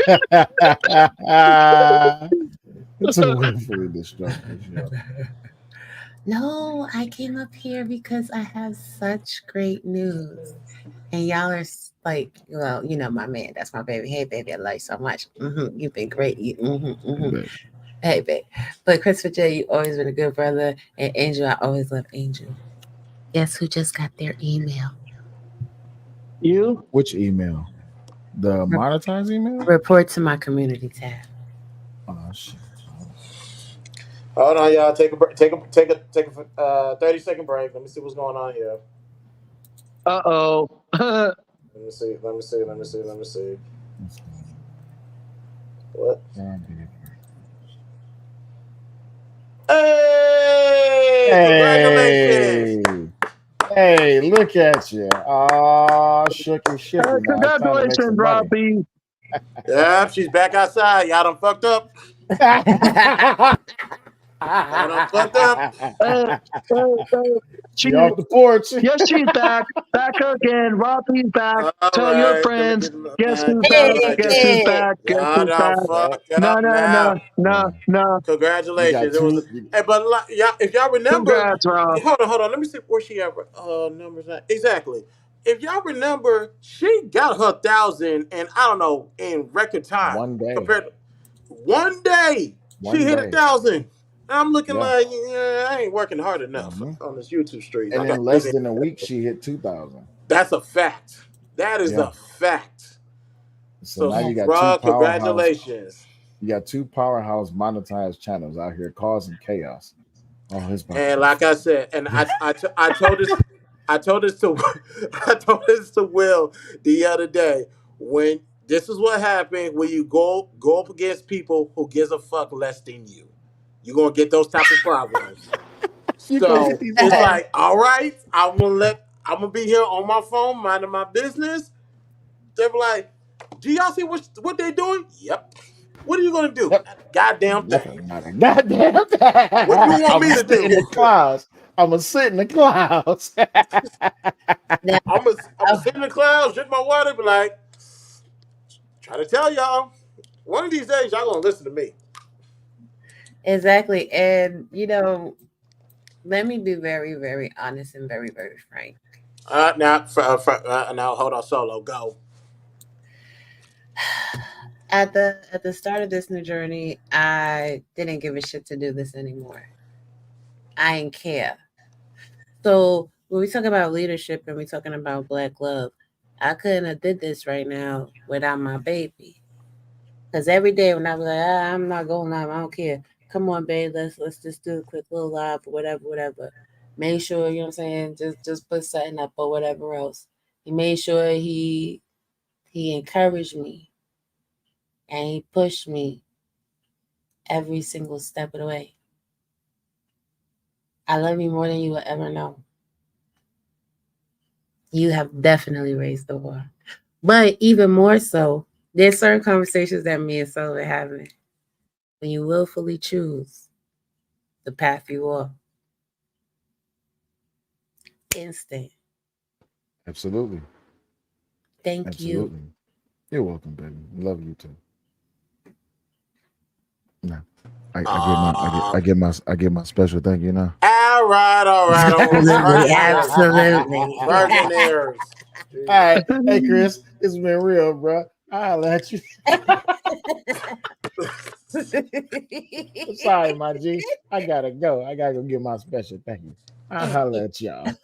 It's a willfully destructive show. No, I came up here because I have such great news. And y'all are like, well, you know, my man, that's my baby. Hey, baby, I love you so much. You've been great. Hey, babe. But Christopher J, you always been a good brother. And Angel, I always love Angel. Guess who just got their email? You? Which email? The monetized email? Report to my community tab. Oh shit. Hold on, y'all. Take a 30-second break. Let me see what's going on here. Uh-oh. Let me see. What? Hey! Congratulations! Hey, look at you. Oh, shooky. Now it's time to make Congratulations, some money. Robbie. Yeah, she's back outside. Y'all done fucked up. She off the porch. Yes, she's back. Back again. Robbie's back. All Tell right, your friends. Guess who's back? Guess who's back? Guess Y'all who's done back? fucked No, up now. no. Congratulations. It was, hey, but y'all, if y'all remember, Congrats, Rob. hold on. Let me see where she at. Numbers at. Exactly. If y'all remember, she got her 1,000, and I don't know, in record time. One day. Compared to one day, she hit 1,000. I'm looking like, I ain't working hard enough on this YouTube street. And in less than a week, she hit 2,000. That's a fact. That is Yeah. a fact. So So, now you got two bruh, powerhouse. congratulations. You got two powerhouse monetized channels out here causing chaos. Oh, it's about to And be like I fun. said, and I told this, I told this to, I told this to Will the other day. When this is what happened when you go up against people who gives a fuck less than you, you're gonna get those type of problems. You gonna get So these it's problems. like, all right, I'm gonna be here on my phone, minding my business. They're like, do y'all see what they're doing? Yep. What are you gonna do? Yep. Goddamn thing. Nothing. Not a goddamn What you thing. want I'm me gonna to sit in do? the clouds. I'm gonna sit in the clouds. Now, I'm gonna sit in the clouds, drink my water, be like, try to tell y'all. One of these days, y'all gonna listen to me. exactly. And, let me be very, very honest and very, very frank. Now hold on, solo, go. At the start of this new journey, I didn't give a shit to do this anymore. I didn't care. So when we talk about leadership and we talking about black love, I couldn't have did this right now without my baby. Because every day when I was like, I'm not going live, I don't care. Come on, babe, let's just do a quick little live or whatever, whatever. Make sure, you know what I'm saying, just put something up or whatever else. He made sure he encouraged me and he pushed me every single step of the way. I love you more than you will ever know. You have definitely raised the bar. But even more so, there's certain conversations that me and Sullivan having when you willfully choose the path you are. Instant. Absolutely. Thank you. Absolutely. You're welcome, baby. Love you too. No. Uh, I get my special thank you now. all right. On Absolutely, Virgin Ears. absolutely. Virgin Ears. All Jesus. right. Hey, Chris, it's been real, bro. I'll let you. Sorry, my G. I gotta go. I gotta go get my special thank you. I'll holler at y'all.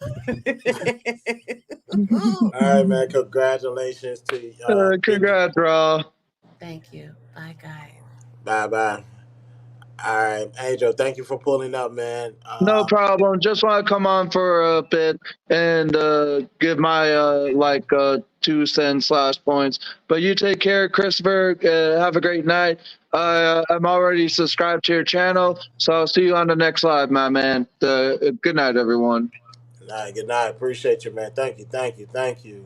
All right, man. Congratulations to Congrats, Raw. Thank you. Bye, guys. bye bye. All right, Angel. Thank you for pulling up, man. No problem. Just want to come on for a bit and give my 2 cents last points. But you take care, Christopher. Have a great night. I'm already subscribed to your channel, so I'll see you on the next live, my man. Good night, everyone. Good night. Appreciate you, man. Thank you.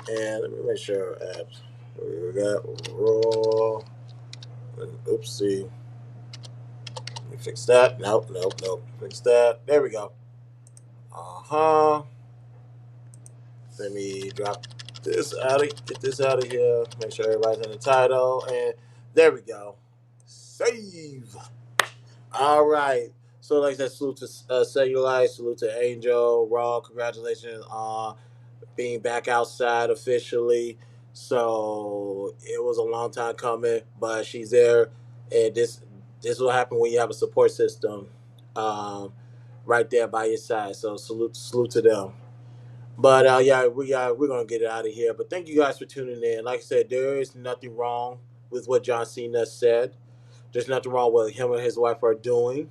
And let me make sure. We got raw. Oopsie. Let me fix that. Nope. Fix that. There we go. Let me drop this out of get this out of here. Make sure everybody's in the title. And there we go. Save. All right. So like I said, salute to Cellulite, salute to Angel, Raw. Congratulations on being back outside officially. So it was a long time coming, but she's there, and this will happen when you have a support system, um, right there by your side. So salute to them. But yeah, we're gonna get it out of here. But thank you guys for tuning in. Like I said, there is nothing wrong with what John Cena said. There's nothing wrong with him and his wife are doing.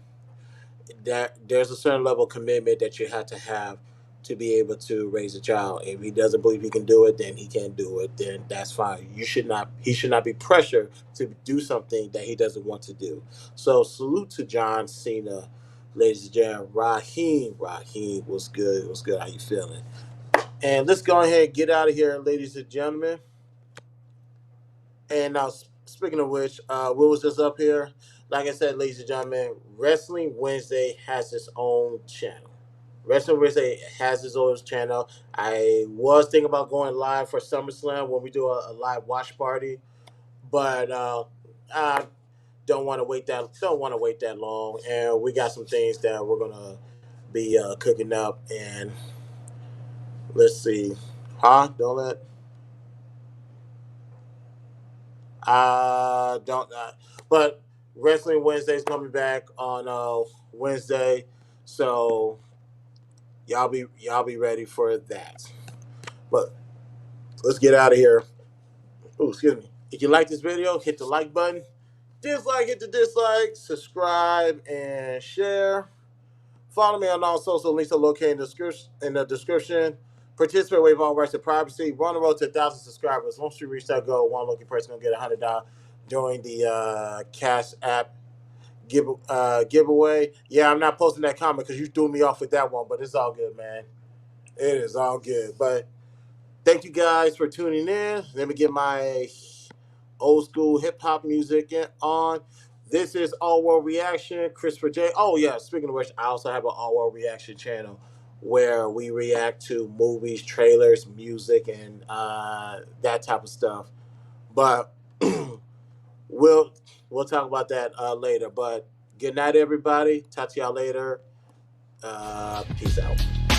That there's a certain level of commitment that you have to be able to raise a child. If he doesn't believe he can do it, then he can't do it. Then that's fine. He should not be pressured to do something that he doesn't want to do. So salute to John Cena, ladies and gentlemen. Raheem was good. It was good. How you feeling? And let's go ahead and get out of here, ladies and gentlemen. And now, speaking of which, Will was just up here. Like I said, ladies and gentlemen, Wrestling Wednesday has its own channel. Wrestling Wednesday has its own channel. I was thinking about going live for SummerSlam when we do a live watch party, but I don't want to wait that long. And we got some things that we're gonna be cooking up. And let's see, don't let don't. But Wrestling Wednesday is coming back on Wednesday, so y'all be ready for that. But let's get out of here. Oh, excuse me. If you like this video, hit the like button. Dislike, hit the dislike. Subscribe and share. Follow me on all social links are located in the description. Participate with all rights to privacy. We're on the road to 1,000 subscribers. Once we reach that goal, one lucky person gonna get $100 during the Cash App giveaway. Yeah, I'm not posting that comment because you threw me off with that one, but it's all good, man. It is all good. But thank you guys for tuning in. Let me get my old school hip hop music on. This is All World Reaction, Christopher J. Oh yeah, speaking of which, I also have an All World Reaction channel where we react to movies, trailers, music, and that type of stuff. But we'll talk about that later. But good night, everybody. Talk to y'all later. Peace out.